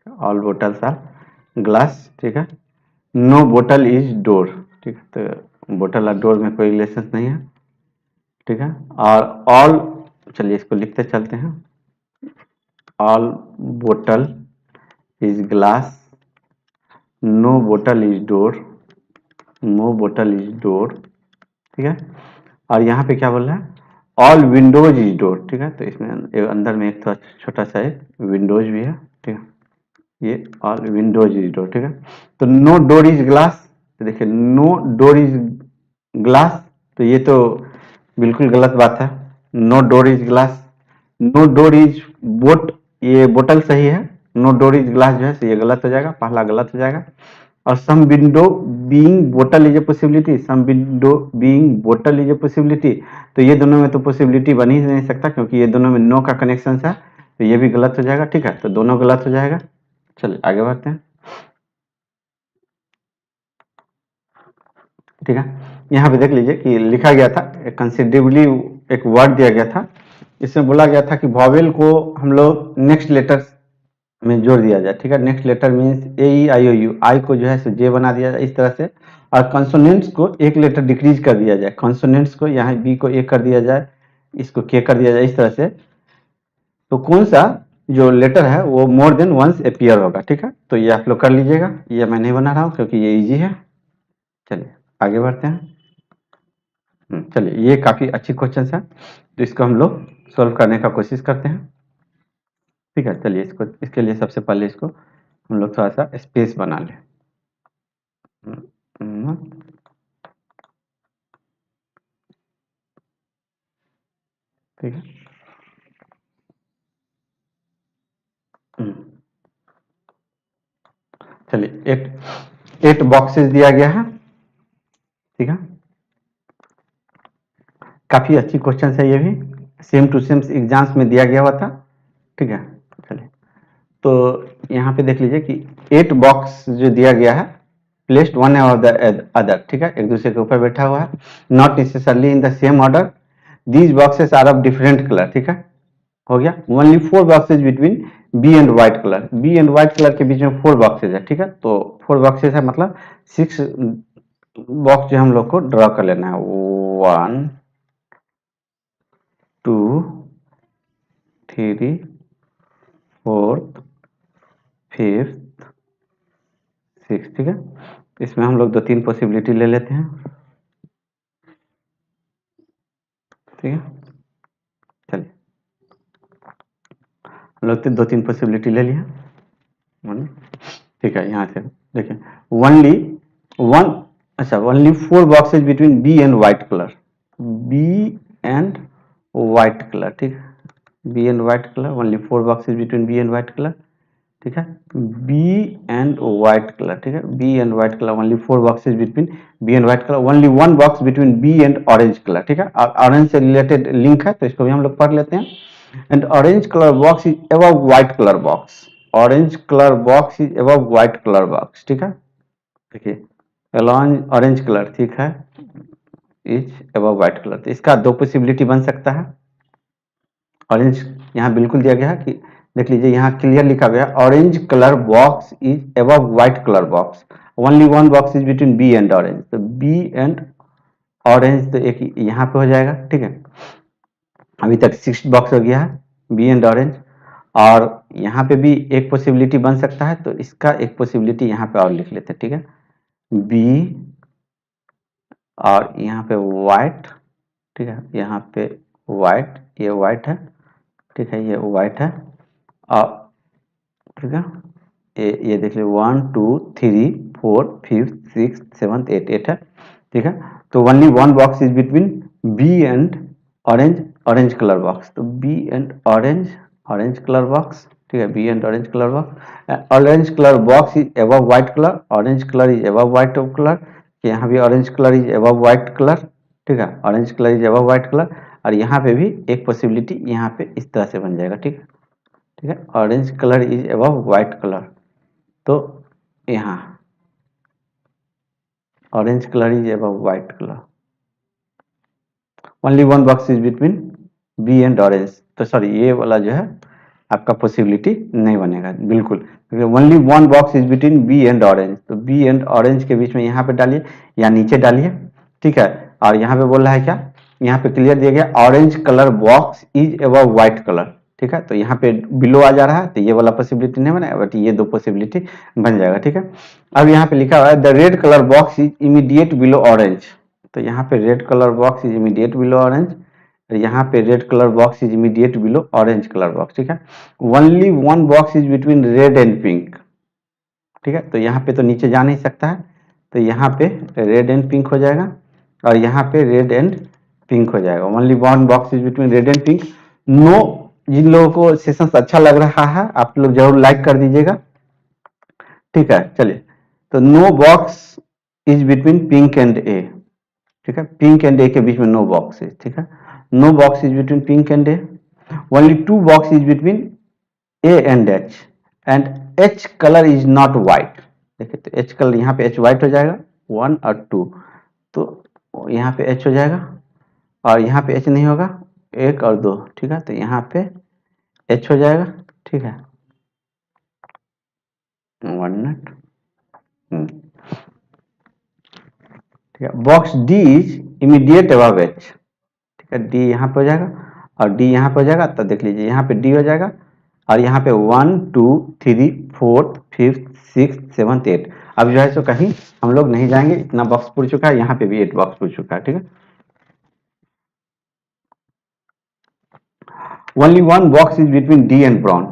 ऑल बोटल्स आर ग्लास। ठीक है, नो बोटल इज डोर। ठीक है, तो बोतल और डोर में कोई रिलेशन नहीं है। ठीक है, और ऑल, चलिए इसको लिखते चलते हैं। ऑल बोतल इज ग्लास, नो बोतल इज डोर, नो बोतल इज डोर। ठीक है, और यहाँ पे क्या बोल रहा है, ऑल विंडोज इज डोर। ठीक है, तो इसमें अंदर में एक तो छोटा सा एक विंडोज भी है। ठीक है, ये ऑल विंडोज इज डोर। ठीक है, तो नो डोर इज ग्लास, तो देखिए नो डोर इज ग्लास, तो ये तो बिल्कुल गलत बात है। No door is glass, no door is boat, ये बोतल सही है, नो डोर इज ग्लास जो है तो ये गलत हो जाएगा, पहला गलत हो जाएगा। और सम विंडो बीइंग बोतल is a possibility, some window being बोतल इज ए पॉसिबिलिटी, तो ये दोनों में तो पॉसिबिलिटी बन ही नहीं सकता क्योंकि ये दोनों में नो का कनेक्शन है, तो ये भी गलत हो जाएगा। ठीक है, तो दोनों गलत हो जाएगा। चलिए आगे बढ़ते हैं। ठीक है, यहाँ पे देख लीजिए कि लिखा गया था कंसिडरेबली, एक वर्ड दिया गया था, इसमें बोला गया था कि वॉवेल को हम लोग नेक्स्ट लेटर में जोड़ दिया जाए। ठीक है, next letter means A E I O U, I को जो है सो जे बना दिया जाए इस तरह से, और कॉन्सोनेंट्स को एक लेटर डिक्रीज कर दिया जाए, कॉन्सोनेंट्स को यहाँ बी को ए कर दिया जाए, इसको के कर दिया जाए इस तरह से, तो कौन सा जो लेटर है वो मोर देन वंस अपीयर होगा। ठीक है, तो ये आप लोग कर लीजिएगा, ये मैं नहीं बना रहा हूँ क्योंकि ये इजी है। चलिए आगे बढ़ते हैं। चलिए ये काफी अच्छी क्वेश्चन है, तो इसको हम लोग सॉल्व करने का कोशिश करते हैं। ठीक है, चलिए इसको, इसके लिए सबसे पहले इसको हम लोग थोड़ा सा स्पेस बना लें। ठीक है, चलिए एट बॉक्सेस दिया गया है। ठीक है, काफी अच्छी क्वेश्चन है, ये भी सेम टू सेम एग्जाम्स में दिया गया हुआ था। ठीक है, चलिए तो यहाँ पे देख लीजिए कि 8 बॉक्स जो दिया गया है, प्लेस्ड वन और द अदर। ठीक है, एक दूसरे के ऊपर बैठा हुआ है, not necessarily in the same order, these boxes are of different colour. ठीक है, हो गया। Only 4 boxes between B and white colour, B and white colour के बीच में 4 बॉक्सेस है। ठीक है, तो 4 बॉक्सेस है मतलब 6 बॉक्स जो हम लोग को ड्रॉ कर लेना है, 1 2 3 4 5 6। ठीक है, इसमें हम लोग 2-3 पॉसिबिलिटी ले लेते हैं। ठीक है, चलिए हम लोग 2-3 पॉसिबिलिटी ले लिया। ठीक है, यहाँ से देखिए ओनली वन, अच्छा only 4 boxes between B and white colour, B and white colour, ठीक है, B and white colour, only 4 boxes between B and white colour, ठीक है, बी एंड व्हाइट कलर, ठीक है, B and white colour, only 4 boxes between B and white colour, only 1 box between B and orange colour, ठीक है, और orange से related link है तो इसको भी हम लोग पढ़ लेते हैं। And orange colour box is above white colour box, orange colour box is above white colour box, ठीक है, देखिए अलॉन्ग ऑरेंज कलर, ठीक है, इज अबव व्हाइट कलर, तो इसका दो पॉसिबिलिटी बन सकता है। ऑरेंज यहाँ बिल्कुल दिया गया है कि देख लीजिए यहाँ क्लियर लिखा गया orange colour box is above white colour box, only 1 box is between B and orange, तो बी एंड ऑरेंज तो एक यहाँ पे हो जाएगा, ठीक है, अभी तक 6 बॉक्स हो गया है बी एंड ऑरेंज, और यहाँ पे भी एक पॉसिबिलिटी बन सकता है, तो इसका एक पॉसिबिलिटी यहाँ पे और लिख लेते हैं, ठीक है, बी और यहाँ पे व्हाइट, ठीक है, यहाँ पे व्हाइट, ये व्हाइट है, ठीक है, ये व्हाइट है, और ठीक है, ये देख लीजिए 1 2 3 4 5 6 7 8 8 है, ठीक है, तो only 1 box is between B and orange, orange colour box, तो B and orange, orange colour box, ठीक है, B and orange colour box, orange colour box is above white colour, orange colour is above white colour, यहाँ भी orange colour is above white colour, ठीक है, orange colour is above white colour, और यहाँ पे भी एक पॉसिबिलिटी यहाँ पे इस तरह से बन जाएगा, ठीक है, ठीक है, orange colour is above white colour, तो यहाँ orange colour is above white colour, only 1 box is between B and orange, तो सॉरी ये वाला जो है आपका पॉसिबिलिटी नहीं बनेगा बिल्कुल, क्योंकि only 1 box is between B and orange, तो बी एंड ऑरेंज के बीच में यहाँ पे डालिए या नीचे डालिए, ठीक है, और यहाँ पे बोल रहा है क्या, यहाँ पे क्लियर दिया गया orange colour box is above white colour, ठीक है, तो यहाँ पे बिलो आ जा रहा है, तो ये वाला पॉसिबिलिटी नहीं बनेगा, बट ये दो पॉसिबिलिटी बन जाएगा, ठीक है। अब यहाँ पे लिखा हुआ है the red colour box is immediate below orange, तो यहाँ पे red colour box is immediate below orange, यहाँ पे red colour box is immediate below orange colour box, ठीक है, only 1 box is between red and pink, ठीक है, तो यहाँ पे तो नीचे जा नहीं सकता है, तो यहाँ पे रेड एंड पिंक हो जाएगा, और यहाँ पे रेड एंड पिंक हो जाएगा, only 1 box is between red and pink. No, जिन लोगों को सेशन अच्छा लग रहा है आप लोग जरूर लाइक कर दीजिएगा, ठीक है, चलिए, तो no box is between pink and A, ठीक है, पिंक एंड ए के बीच में नो बॉक्स है, ठीक है, no box is between pink and A, only 2 box is between A and H colour is not white, देखिए तो एच कलर यहाँ पे एच व्हाइट हो जाएगा 1 और 2, तो यहाँ पे एच हो जाएगा, और यहाँ पे एच नहीं होगा 1 और 2, ठीक है, तो यहाँ पे एच हो जाएगा, ठीक है, 1 मिनट, ठीक है, box D is immediate above H, ठीक है, डी यहाँ पे हो जाएगा और डी यहाँ पे हो जाएगा, तो देख लीजिए यहाँ पे डी हो जाएगा, और यहाँ पे 1 2 3 4 5 6 7 8, अब जो है सो कहीं हम लोग नहीं जाएंगे, इतना बॉक्स पूछ चुका है, यहाँ पे भी 8 बॉक्स पूछ चुका है, ठीक है, only 1 box is between D and brown,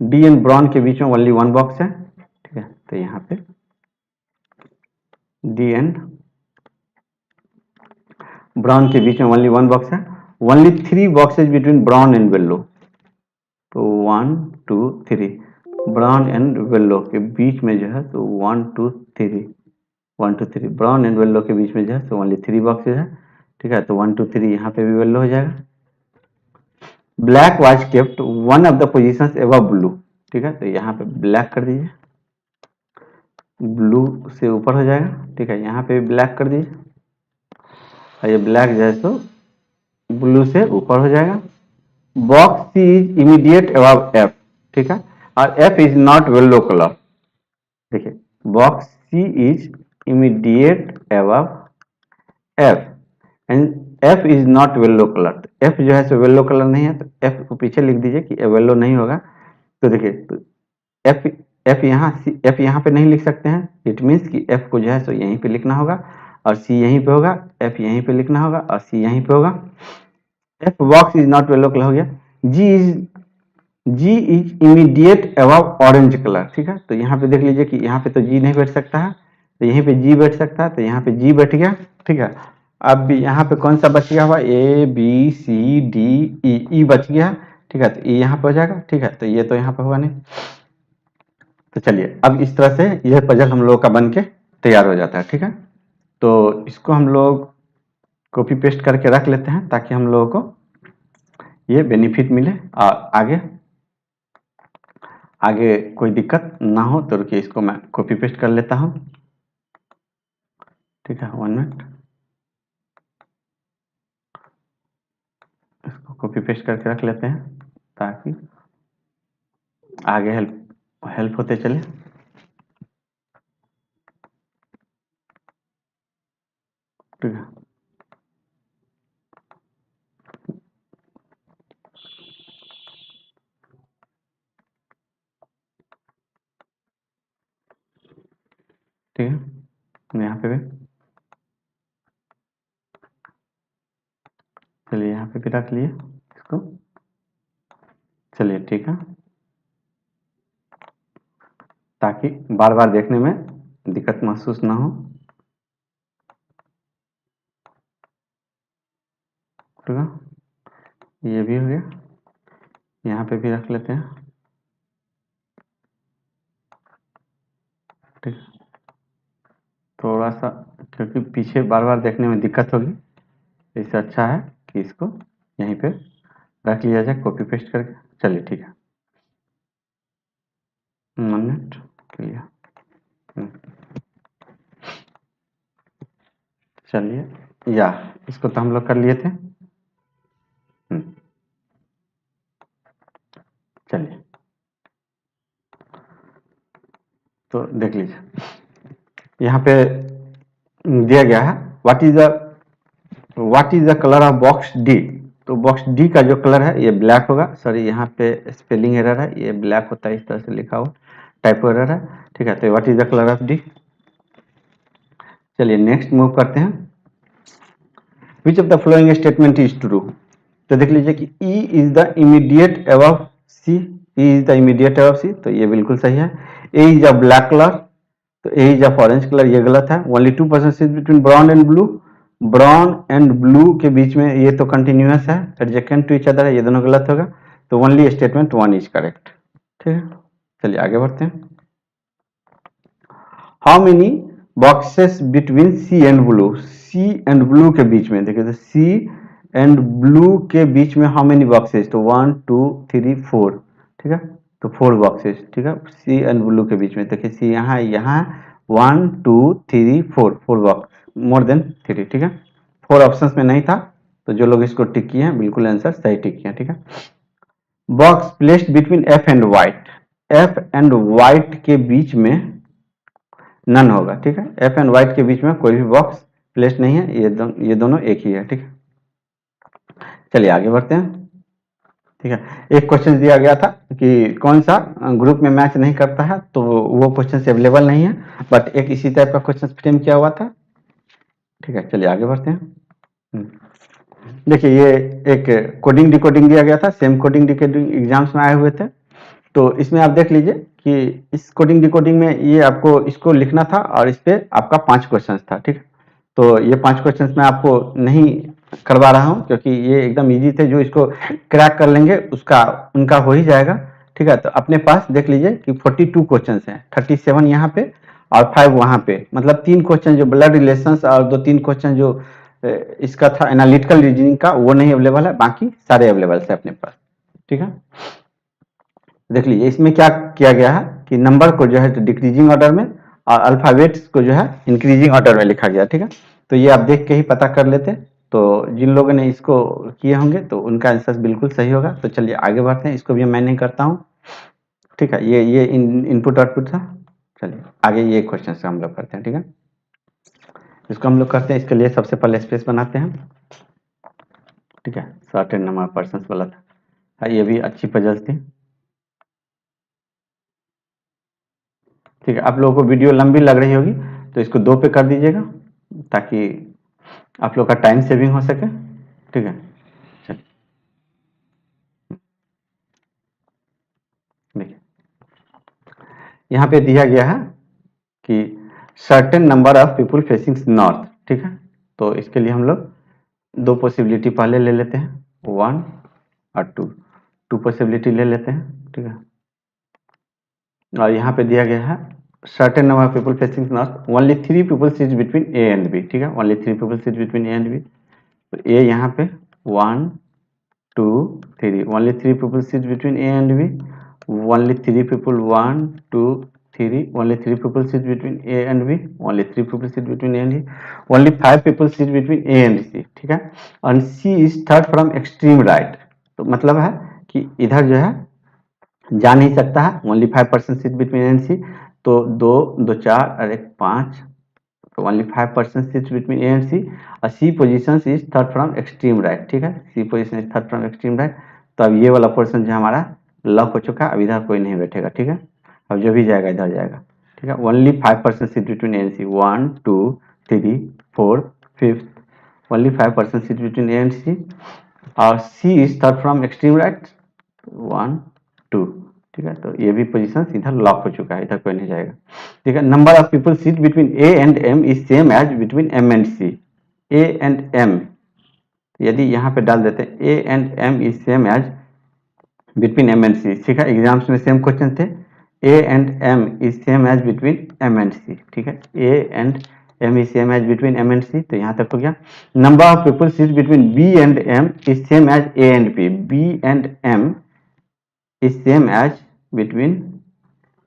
D and brown के बीच में ओनली 1 बॉक्स है, ठीक है, तो यहाँ पे डी एंड ब्राउन के बीच में ओनली 1 बॉक्स है, only 3 boxes between brown and yellow, तो 1 2 3 ब्राउन एंड येलो के बीच में जो है तो 1 2 3 1 2 3 ब्राउन एंड येलो के बीच में जो है तो ओनली 3 बॉक्सेज है, ठीक है, तो 1 2 3 यहाँ पे भी येलो हो जाएगा। Black was kept one of the positions above blue, ठीक है, तो यहाँ पे ब्लैक कर दीजिए, ब्लू से ऊपर हो जाएगा, ठीक है, यहाँ पे भी ब्लैक कर दीजिए, और ये ब्लैक जो है तो ब्लू से ऊपर हो जाएगा। Box C is immediate above F, ठीक है, और F is not yellow colour, देखिए box C is immediate above F and F is not yellow colour, F जो है सो येलो कलर नहीं है, तो एफ को पीछे लिख दीजिए कि येलो नहीं होगा, तो देखिए तो एफ एफ यहाँ पे नहीं लिख सकते हैं, इट मीन्स कि एफ को जो है सो यहीं पे लिखना होगा, और सी यहीं पे होगा, एफ यहीं पे लिखना होगा, और सी यहीं पे होगा, F box is not yellow colour हो गया। G is G is immediate above orange colour, ठीक है। तो यहाँ पे देख लीजिए कि यहाँ पे तो जी नहीं बैठ सकता है, तो यहीं पे जी बैठ सकता है, तो यहाँ पे जी बैठ गया, ठीक है। अब यहाँ पे कौन सा बच गया हुआ, A B C D E बच गया, ठीक है। तो ई यहाँ पे हो जाएगा, ठीक है। तो ये तो यहाँ पे होगा नहीं। तो चलिए अब इस तरह से यह पजल हम लोगों का बन के तैयार हो जाता है, ठीक है। तो इसको हम लोग कॉपी पेस्ट करके रख लेते हैं ताकि हम लोगों को ये बेनिफिट मिले और आगे आगे कोई दिक्कत ना हो। तो रुकिए, इसको मैं कॉपी पेस्ट कर लेता हूँ, ठीक है। 1 मिनट, इसको कॉपी पेस्ट करके रख लेते हैं ताकि आगे हेल्प हेल्प होते चले, ठीक है। ठीक है, यहाँ पे भी चलिए, यहाँ पे भी रख लिए इसको, चलिए ठीक है, ताकि बार बार देखने में दिक्कत महसूस ना हो, ठीक है। ये भी हो गया, यहाँ पे भी रख लेते हैं, ठीक है। थोड़ा सा क्योंकि पीछे बार बार देखने में दिक्कत होगी, इससे अच्छा है कि इसको यहीं पे रख लिया जाए कॉपी पेस्ट करके। चलिए ठीक है, 1 मिनट के लिए। चलिए, या इसको तो हम लोग कर लिए थे। चलिए, तो देख लीजिए यहाँ पे दिया गया है what is the colour of box D. तो बॉक्स डी का जो कलर है ये ब्लैक होगा। सॉरी, यहाँ पे स्पेलिंग एरर है, ये ब्लैक होता है, इस तरह से लिखा हुआ टाइपो एरर है, ठीक है। तो what is the colour of D. चलिए नेक्स्ट मूव करते हैं। Which of the following statement is true. तो देख लीजिए कि E is the immediate above C, E is the immediate above C, तो ये बिल्कुल सही है। A is a black colour, तो A is a orange colour, ये गलत है। Only 2% between brown and blue, brown and blue के बीच में ये तो कंटिन्यूअस है, एडजेकेंट टू ईच अदर है, ये दोनों गलत होगा। तो ओनली स्टेटमेंट 1 इज करेक्ट, ठीक है। चलिए आगे बढ़ते हैं। How many boxes between C and blue, C and blue के बीच में, देखिए तो सी एंड ब्लू के बीच में हाउ मेनी बॉक्सेस, तो 1 2 3 4, ठीक है। तो 4 बॉक्सेस, ठीक है, सी एंड ब्लू के बीच में। देखिए सी यहाँ 1 2 3 4, 4 बॉक्स, मोर देन 3, ठीक है। 4 ऑप्शंस में नहीं था, तो जो लोग इसको टिक किए हैं बिल्कुल आंसर सही टिक किए हैं, ठीक है। Box placed between F and white, F and white के बीच में नन होगा, ठीक है। एफ एंड वाइट के बीच में कोई भी बॉक्स प्लेस्ड नहीं है, ये दोनों एक ही है, ठीक है। चलिए आगे बढ़ते हैं, ठीक है। एक क्वेश्चन दिया गया था कि कौन सा ग्रुप में मैच नहीं करता है, तो वो क्वेश्चन अवेलेबल नहीं है, बट एक इसी टाइप का क्वेश्चन फ्रेम किया हुआ था, ठीक है। चलिए आगे बढ़ते हैं। देखिए ये एक कोडिंग डिकोडिंग दिया गया था, सेम कोडिंग डिकोडिंग एग्जाम्स में आए हुए थे। तो इसमें आप देख लीजिए कि इस कोडिंग डिकोडिंग में ये आपको इसको लिखना था और इस पे आपका 5 क्वेश्चन था, ठीक है। तो ये 5 क्वेश्चन मैं आपको नहीं करवा रहा हूँ क्योंकि ये एकदम इजी थे, जो इसको क्रैक कर लेंगे उसका उनका हो ही जाएगा, ठीक है। तो अपने पास देख लीजिए कि 42 क्वेश्चन हैं, 37 यहाँ पे और 5 वहाँ पे, मतलब 3 क्वेश्चन जो ब्लड रिलेशंस और 2-3 क्वेश्चन जो इसका था एनालिटिकल रीजनिंग का, वो नहीं अवेलेबल है, बाकी सारे अवेलेबल है अपने पास, ठीक है। देख लीजिए इसमें क्या किया गया है कि नंबर को जो है डिक्रीजिंग ऑर्डर में और अल्फाबेट्स को जो है इंक्रीजिंग ऑर्डर में लिखा गया, ठीक है। तो ये आप देख के ही पता कर लेते। तो जिन लोगों ने इसको किए होंगे तो उनका आंसर बिल्कुल सही होगा। तो चलिए आगे बढ़ते हैं, इसको भी मैं नहीं करता हूँ, ठीक है। ये इनपुट आउटपुट था। चलिए आगे ये क्वेश्चन से हम लोग करते हैं, ठीक है। इसको हम लोग करते हैं, इसके लिए सबसे पहले स्पेस बनाते हैं, ठीक है। सर्टेन नंबर ऑफ पर्सन वाला था, ये भी अच्छी पजल थी, ठीक है। आप लोगों को वीडियो लंबी लग रही होगी तो इसको 2 पे कर दीजिएगा ताकि आप लोग का टाइम सेविंग हो सके, ठीक है। चलिए यहाँ पे दिया गया है कि certain number of people facing north, ठीक है। तो इसके लिए हम लोग दो पॉसिबिलिटी पहले ले लेते हैं, 1 और 2, 2 पॉसिबिलिटी ले लेते हैं, ठीक है। और यहाँ पे दिया गया है certain number of people facing north, only 3 people sit between A and B, ठीक है। Only 3 people sit between A and B. तो ए यहाँ पे 1 2 3, only 3 people sit between A and B, only 3 people 1 2 3, only 3 people sit between A and B, only 3 people sit between A and B, only 5 people sit between A and C, ठीक है। And C is third from extreme right. तो मतलब है कि इधर जो है जा नहीं सकता है, only 5% seat between and C. तो 2 2 4 और 1 5, तो only 5% seat between A and C. और C position is third from extreme right, ठीक है। C position is third from extreme right. तो अब ये वाला पोर्शन जो हमारा लॉक हो चुका है, अब इधर कोई नहीं बैठेगा, ठीक है। अब जो भी जाएगा इधर जाएगा, ठीक है। Only 5% seat between A and C, 1 2 3 4 5, only 5% seat between A and C. और C is third from extreme right, 1 2, ठीक है। तो ये भी पोजीशन इधर लॉक हो चुका है, इधर कोई नहीं जाएगा, ठीक है। Number of people seat between A and M is same as between M and C. A and M, यदि यहाँ पे डाल देते हैं A and M is same as between M and C, ठीक है। एग्जाम्स में सेम क्वेश्चन थे, A and M is same as between M and C, ठीक है। A and M is same as between M and C, तो यहाँ तक हो गया। Number of people seat between B and M is same as A and P, B and M is same as between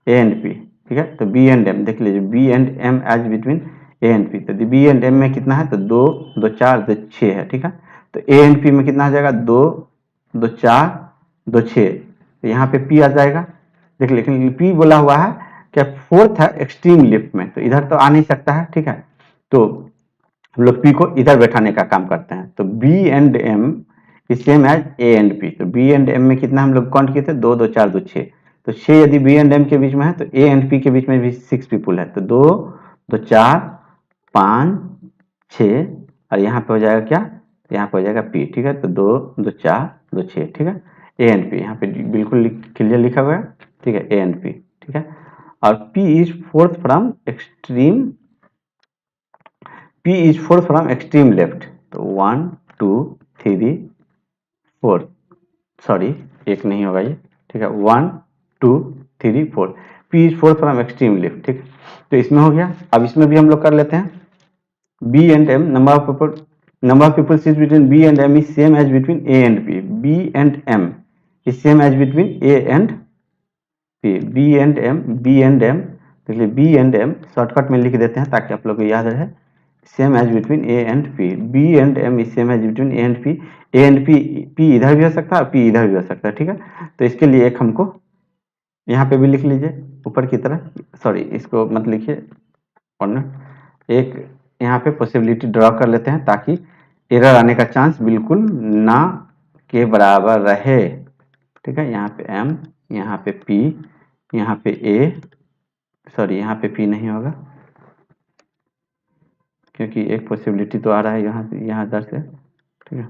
A and P, ठीक है। तो B and M देख लीजिए, B and M as between A and P. तो B and M में कितना है, तो 2 2 4 2 6 है, ठीक है। तो ए एंड पी में कितना आ जाएगा, 2 2 4 2 6। तो यहाँ पे पी आ जाएगा, देख, लेकिन पी बोला हुआ है क्या, फोर्थ है एक्सट्रीम लेफ्ट में, तो इधर तो आ नहीं सकता है, ठीक है। तो हम लोग पी को इधर बैठाने का काम करते हैं। तो B and M is same as A and P. तो बी एंड एम में कितना हम लोग काउंट किए थे, 2 2 4 2 6। तो 6 यदि बी एंड एम के बीच में है, तो ए एंड पी के बीच में भी 6 पीपुल है। तो 2 2 4 5 6, और यहाँ पे हो जाएगा क्या, यहाँ पे हो जाएगा पी, ठीक है। तो 2 2 4 2 6, ठीक है। ए एंड पी यहाँ पे बिल्कुल क्लियर लिखा हुआ है, ठीक है, ए एंड पी, ठीक है। और P is fourth from extreme, P is fourth from extreme left. तो 1 2 3 4, सॉरी एक नहीं होगा ये, ठीक है, 1 2 3 4, P is fourth from extreme left, ठीक। तो इसमें हो गया। अब इसमें भी हम लोग कर लेते हैं, B and M, number of people seat between B and M is same as between A and P, B and M is same as between A and P, B and M, B and M, देखिए B and M shortcut में लिख देते हैं ताकि आप लोग को याद रहे, same as between A and P, B and M is same as between A and P. A and P, P इधर भी हो सकता है और पी इधर भी हो सकता है, ठीक है। तो इसके लिए एक हमको यहाँ पे भी लिख लीजिए ऊपर की तरह, सॉरी इसको मत लिखिए, और एक यहाँ पे पॉसिबिलिटी ड्रॉ कर लेते हैं ताकि एरर आने का चांस बिल्कुल ना के बराबर रहे, ठीक है। यहाँ पे एम, यहाँ पे पी, यहाँ पे ए, सॉरी यहाँ पे पी नहीं होगा क्योंकि एक पॉसिबिलिटी तो आ रहा है यहाँ से, यहाँ इधर से, ठीक है,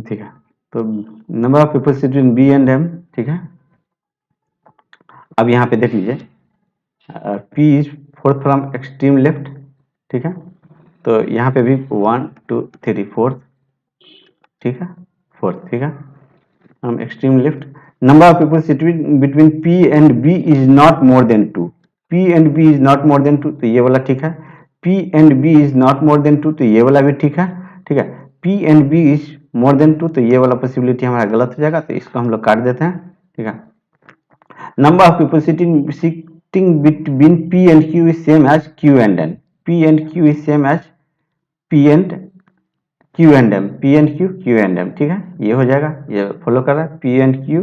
ठीक है। तो number of people between B and M, ठीक है। अब यहाँ पे देख लीजिए, P is fourth from extreme left, ठीक है। तो यहाँ पे भी 1 2 3 4, ठीक है, 4, ठीक है, from extreme left. Number of people sitting between P and B is not more than 2, P and B is not more than 2, तो ये वाला ठीक है। P and B is not more than 2, तो ये वाला भी ठीक है, ठीक है। P and B is more than 2, तो ये वाला पॉसिबिलिटी हमारा गलत हो जाएगा, तो इसको हम लोग काट देते हैं, ठीक है। Number of people sitting between P and Q is same as Q and N, P and Q is same as P and Q and M, P and Q Q and M, ठीक है। ये हो जाएगा, ये follow कर रहा है, P and Q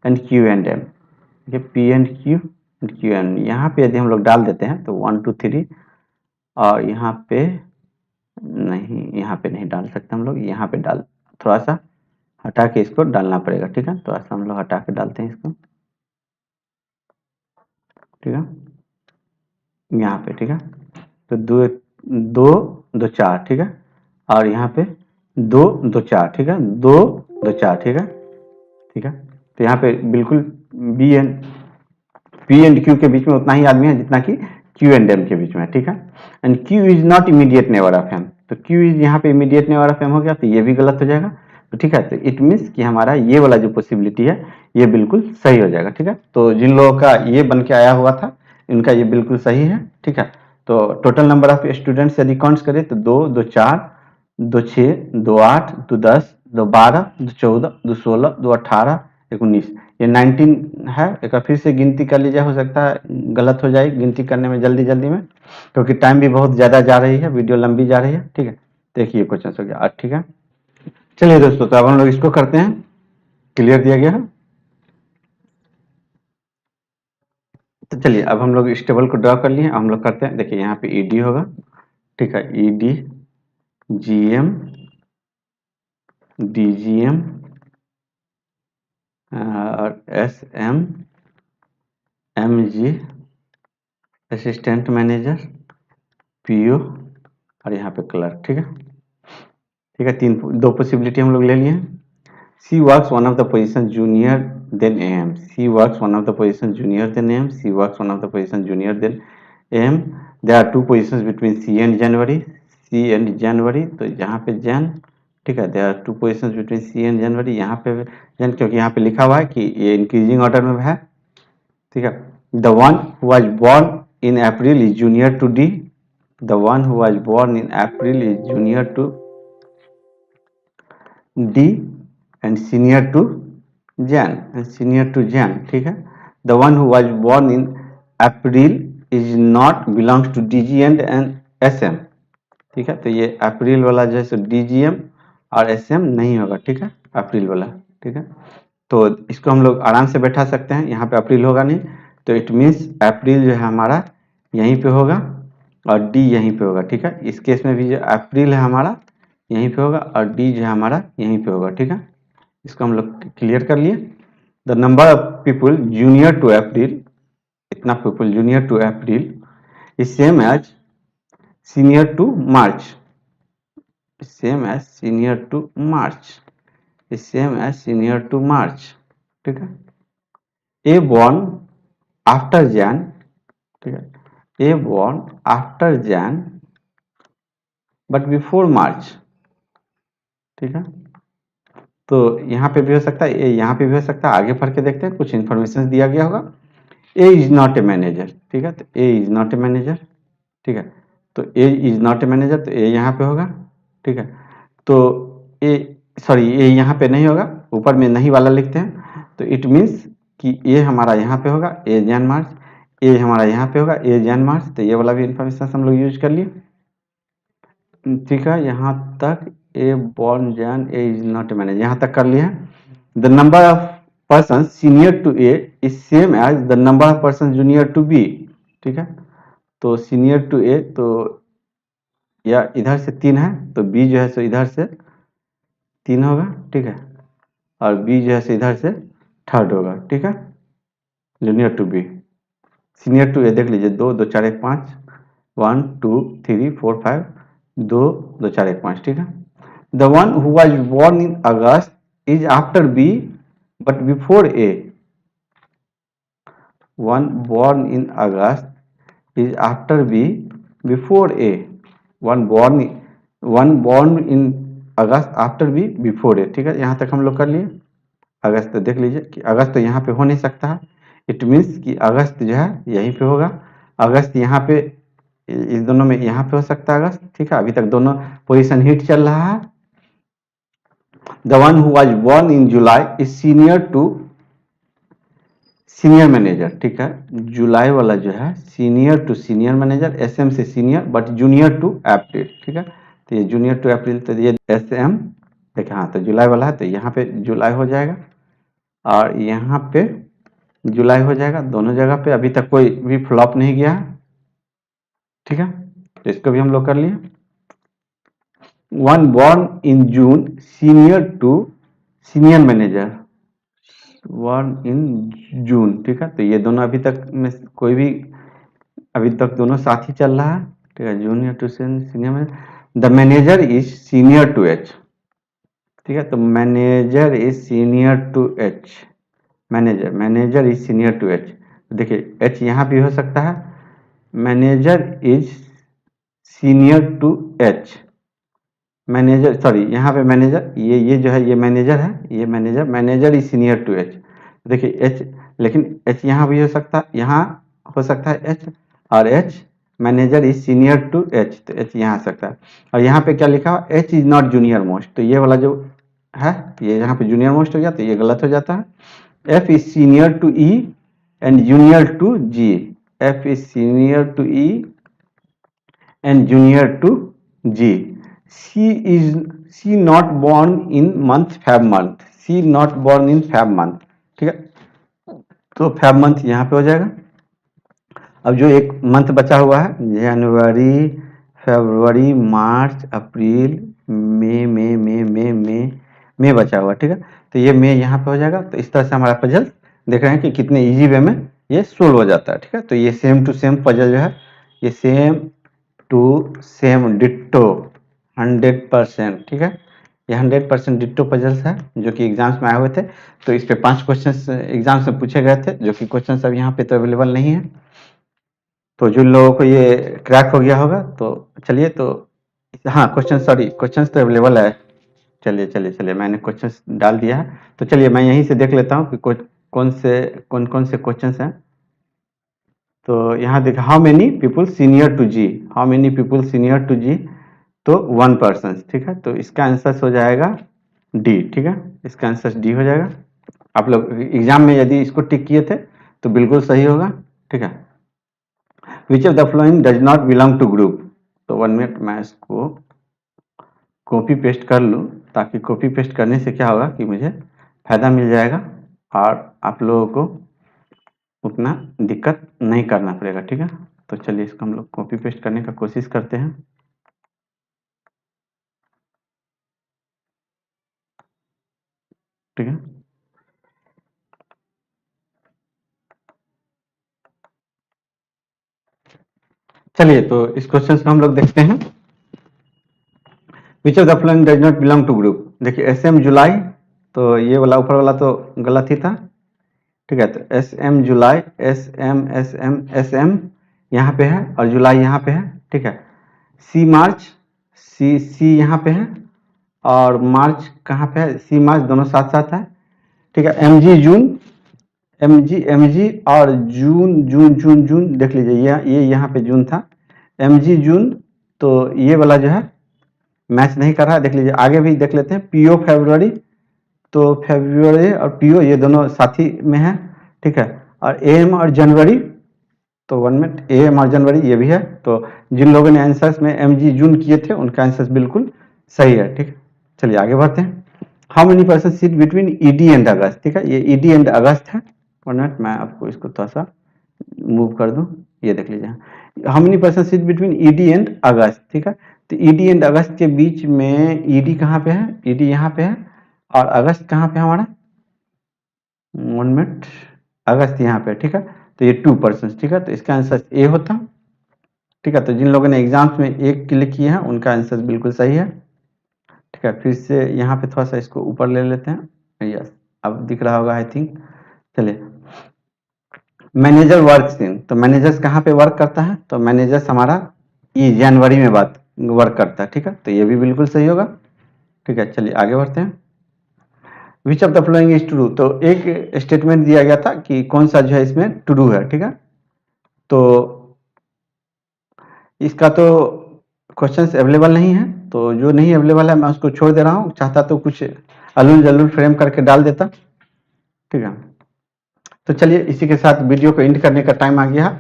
and M, ठीक है, पी एंड क्यू एंड। यहाँ पे यदि हम लोग डाल देते हैं तो 1 2 3, और यहाँ पे नहीं, यहाँ पे नहीं डाल सकते हम लोग, यहाँ पे डाल, थोड़ा सा हटा के इसको डालना पड़ेगा, ठीक है। थोड़ा सा हम लोग हटा के डालते हैं इसको, ठीक है, यहाँ पे, ठीक है। तो 2 2 2 4, ठीक है, और यहाँ पे 2 2 4, ठीक है, 2 2 4, ठीक है, ठीक है। तो यहाँ पे बिल्कुल B and P and Q के बीच में उतना ही आदमी है जितना कि क्यू एंड एम के बीच में, ठीक है। And Q is not immediate neighbour of M, तो क्यू इज यहाँ पे इमीडिएट नेबर ऑफ एम हो गया, तो ये भी गलत हो जाएगा। तो ठीक है, तो इट मीन्स कि हमारा ये वाला जो पॉसिबिलिटी है ये बिल्कुल सही हो जाएगा, ठीक है। तो जिन लोगों का ये बन के आया हुआ था इनका ये बिल्कुल सही है, ठीक है। तो टोटल नंबर ऑफ स्टूडेंट्स यदि काउंट्स करें तो 2, 2 4, 2 6, 2 8, 2 10, 2 12, 2 14, 2 16, 2 18, 1 19, ये 19 है। एक बार फिर से गिनती कर लीजिए, हो सकता है गलत हो जाए गिनती करने में जल्दी जल्दी में, क्योंकि टाइम भी बहुत ज़्यादा जा रही है, वीडियो लंबी जा रही है, ठीक है। देखिए क्वेश्चन हो गया, ठीक है। चलिए दोस्तों, तो अब हम लोग इसको करते हैं, क्लियर दिया गया है। तो चलिए अब हम लोग इस टेबल को ड्रा कर लिए, हम लोग करते हैं। देखिए यहाँ पे ईडी होगा, ठीक है, ईडी, जीएम, डीजीएम और SM, MG, assistant manager, PO और यहाँ पे क्लर्क, ठीक है। ठीक है, दो पॉसिबिलिटी हम लोग ले लिए हैं। C works one of the position junior than M, C works one of the position junior than M, C works one of the position junior than M. There are two positions between C and January, C and January, तो यहाँ पे Jan, ठीक है। There are two positions between C and January, यहाँ पे जैन, क्योंकि यहाँ पे लिखा हुआ है कि ये इंक्रीजिंग ऑर्डर में है, ठीक है। The one who was born in April is junior to D, the one who was born in April is junior to D and senior to Jain, and senior to Jain, ठीक है। The one who was born in April is not belongs to DG and SM, ठीक है। तो ये अप्रैल वाला जो है सो DGM और एसएम नहीं होगा, ठीक है, अप्रैल वाला, ठीक है। तो इसको हम लोग आराम से बैठा सकते हैं, यहाँ पे अप्रैल होगा नहीं, तो इट मीन्स अप्रैल जो है हमारा यहीं पे होगा और डी यहीं पे होगा, ठीक है। इस केस में भी जो अप्रैल है हमारा यहीं पे होगा और डी जो है हमारा यहीं पे होगा, ठीक है। इसको हम लोग क्लियर कर लिए। The number of people junior to April, इतना people junior to April is same as senior to March, same as senior to March, same as senior to March, ठीक है। ए बॉर्न आफ्टर जैन, ठीक है, A born after Jan but before March, ठीक है। तो यहाँ पे भी हो सकता है, यहाँ पे भी हो सकता है। आगे पढ़ के देखते हैं, कुछ इन्फॉर्मेशन दिया गया होगा। ए इज नॉट ए मैनेजर, ठीक है, तो A is not a manager, ठीक है। तो A is not a manager, तो ए यहाँ पे होगा, ठीक है। तो ए, सॉरी, ए यहाँ पे नहीं होगा, ऊपर में नहीं वाला लिखते हैं, तो इट मीन्स कि ए हमारा यहाँ पे होगा, ए जैन मार्च, ए हमारा यहाँ पे होगा, ए जैन मार्च, तो ये वाला भी इन्फॉर्मेशन हम लोग यूज कर लिए, ठीक है। यहाँ तक A born Jan, A is not a manager, यहाँ तक कर लिया है। The number of person senior to A is same as the number of person junior to B, ठीक है। तो सीनियर टू ए, तो या इधर से 3 है, तो बी जो है सो इधर से 3 होगा, ठीक है, और बी जो है सो इधर से 3rd होगा, ठीक है, junior to B. Senior to A देख लीजिए, 2, 2 4 1 5, 1 2 3 4 5, 2 2 4 1 5, ठीक है। The one who was born in August is after B but before A, one born in August is after B before A, one born in August after B before A, ठीक है। यहाँ तक हम लोग कर लिए। अगस्त देख लीजिए कि अगस्त तो यहाँ पे हो नहीं सकता है, इट मीन्स कि अगस्त जो है यहीं पे होगा, अगस्त यहाँ पे, इस दोनों में यहाँ पे हो सकता है अगस्त, ठीक है। अभी तक दोनों पोजीशन हिट चल रहा है। The one who was born in July is senior to senior manager, ठीक है। जुलाई वाला जो है senior to senior manager, SM से senior but junior to April, ठीक है। तो ये जूनियर टू अप्रैल, तो ये एसएम, देखिए हाँ, तो जुलाई वाला है, तो यहाँ पे जुलाई हो जाएगा और यहाँ पे जुलाई हो जाएगा, दोनों जगह पे। अभी तक कोई भी फ्लॉप नहीं गया है, ठीक है। तो इसको भी हम लोग कर लिए। One born in June senior to senior manager, one in June, ठीक है। तो ये दोनों अभी तक में कोई भी, अभी तक दोनों साथ ही चल रहा है, ठीक है, junior to senior manager. The manager is senior to H, ठीक है। तो manager is senior to H, manager is senior to H. देखिए एच यहाँ भी हो सकता है, manager is senior to H, manager sorry यहाँ पे मैनेजर ये जो है ये मैनेजर है, ये manager is senior to H. देखिए एच, लेकिन एच यहाँ भी हो सकता है, यहाँ हो सकता है एच, और H manager is senior to H, तो एच यहाँ आ सकता है। और यहाँ पे क्या लिखा हुआ, H is not junior most, तो ये वाला जो है ये यहाँ पे जूनियर मोस्ट हो गया, तो ये गलत हो जाता है। F is senior to E and junior to G, F is senior to E and junior to G. C not born in month Feb month, C not born in Feb month, ठीक है, तो Feb month यहाँ पे हो जाएगा। अब जो एक मंथ बचा हुआ है, जनवरी, फरवरी, मार्च, अप्रैल, मई बचा हुआ, ठीक है, तो ये मई यहाँ पे हो जाएगा। तो इस तरह से हमारा पजल देख रहे हैं कि कितने इजी वे में ये सोल्व हो जाता है, ठीक है। तो ये सेम टू सेम पजल जो है, ये सेम टू सेम डिट्टो 100%, ठीक है, ये 100% डिट्टो पजल्स है जो कि एग्जाम्स में आए हुए थे। तो इस पे 5 क्वेश्चंस एग्जाम्स में पूछे गए थे, जो कि क्वेश्चंस अब यहाँ पे तो अवेलेबल नहीं है। तो जिन लोगों को ये क्रैक हो गया होगा, तो चलिए, तो हाँ क्वेश्चंस तो अवेलेबल है। चलिए मैंने क्वेश्चंस डाल दिया है, तो चलिए मैं यहीं से देख लेता हूँ कि कौन से क्वेश्चंस हैं। तो यहाँ देखा, how many people senior to G, how many people senior to G, तो 1 पर्सन, ठीक है, तो इसका आंसर हो जाएगा डी, ठीक है, इसका आंसर डी हो जाएगा। आप लोग एग्जाम में यदि इसको टिक किए थे तो बिल्कुल सही होगा, ठीक है। Which of the following does not belong to group, तो 1 मिनट मैं इसको कॉपी पेस्ट कर लूँ, ताकि कॉपी पेस्ट करने से क्या होगा कि मुझे फायदा मिल जाएगा और आप लोगों को उतना दिक्कत नहीं करना पड़ेगा, ठीक है। तो चलिए इसको हम लोग कॉपी पेस्ट करने का कोशिश करते हैं, ठीक है। चलिए तो इस क्वेश्चन को हम लोग देखते हैं। Which of the following does not belong to group, देखिए एस एम जुलाई, तो ये वाला ऊपर वाला तो गलत ही था, ठीक है। तो एस एम जुलाई, एस एम यहाँ पे है और जुलाई यहाँ पे है, ठीक है। सी मार्च, सी यहाँ पे है और मार्च कहाँ पे है, सी मार्च दोनों साथ साथ है, ठीक है। एम जी जून, एम जी और जून देख लीजिए, ये यहाँ पे जून था, एम जी जून, तो ये वाला जो है मैच नहीं कर रहा है, देख लीजिए। आगे भी देख लेते हैं, पीओ फरवरी, तो फरवरी और पीओ ये दोनों साथी में है, ठीक है। और एम और जनवरी, तो 1 मिनट, एम और जनवरी ये भी है। तो जिन लोगों ने आंसर्स में एम जी जून किए थे उनका आंसर्स बिल्कुल सही है, ठीक है। चलिए आगे बढ़ते हैं। How many person sit between ED and August, ठीक है, ये ईडी एंड अगस्त है। 1 मिनट, मैं आपको इसको थोड़ा सा मूव कर दूं, ये देख लीजिए, how many person sit between ED and August, ठीक है। तो ईडी एंड अगस्त के बीच में ईडी कहाँ पे है, ईडी यहाँ पे है और अगस्त कहाँ पे हमारा, 1 मिनट, अगस्त यहाँ पे, ठीक है। तो ये 2 पर्सन, ठीक है, तो इसका आंसर ए होता, ठीक है। तो जिन लोगों ने एग्जाम्स में एक क्लिक किए हैं उनका आंसर बिल्कुल सही है, ठीक है। फिर से यहाँ पे थोड़ा सा इसको ऊपर ले लेते हैं, यस अब दिख रहा होगा आई थिंक। चलिए, मैनेजर वर्क इन, तो मैनेजर्स कहाँ पे वर्क करता है, तो मैनेजर्स हमारा ये जनवरी में वर्क करता है, ठीक है, तो ये भी बिल्कुल सही होगा, ठीक है। चलिए आगे बढ़ते हैं। Which of the following is to do, तो एक स्टेटमेंट दिया गया था कि कौन सा जो है इसमें टू डू है, ठीक है। तो इसका तो क्वेश्चंस अवेलेबल नहीं है, तो जो नहीं अवेलेबल है मैं उसको छोड़ दे रहा हूँ, चाहता तो कुछ अलूल जलूल फ्रेम करके डाल देता, ठीक है। तो चलिए इसी के साथ वीडियो को एंड करने का टाइम आ गया।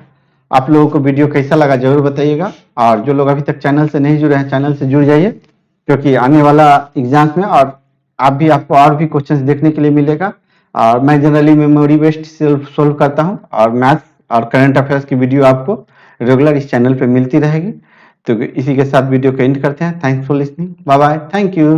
आप लोगों को वीडियो कैसा लगा जरूर बताइएगा, और जो लोग अभी तक चैनल से नहीं जुड़े हैं चैनल से जुड़ जाइए, क्योंकि आने वाला एग्जाम्स में और आपको और भी क्वेश्चंस देखने के लिए मिलेगा। और मैं जनरली मेमोरी बेस्ड सोल्व करता हूं, और मैथ्स और करंट अफेयर्स की वीडियो आपको रेगुलर इस चैनल पे मिलती रहेगी। तो इसी के साथ वीडियो को एंड करते हैं। Thanks for listening, bye bye, thank you.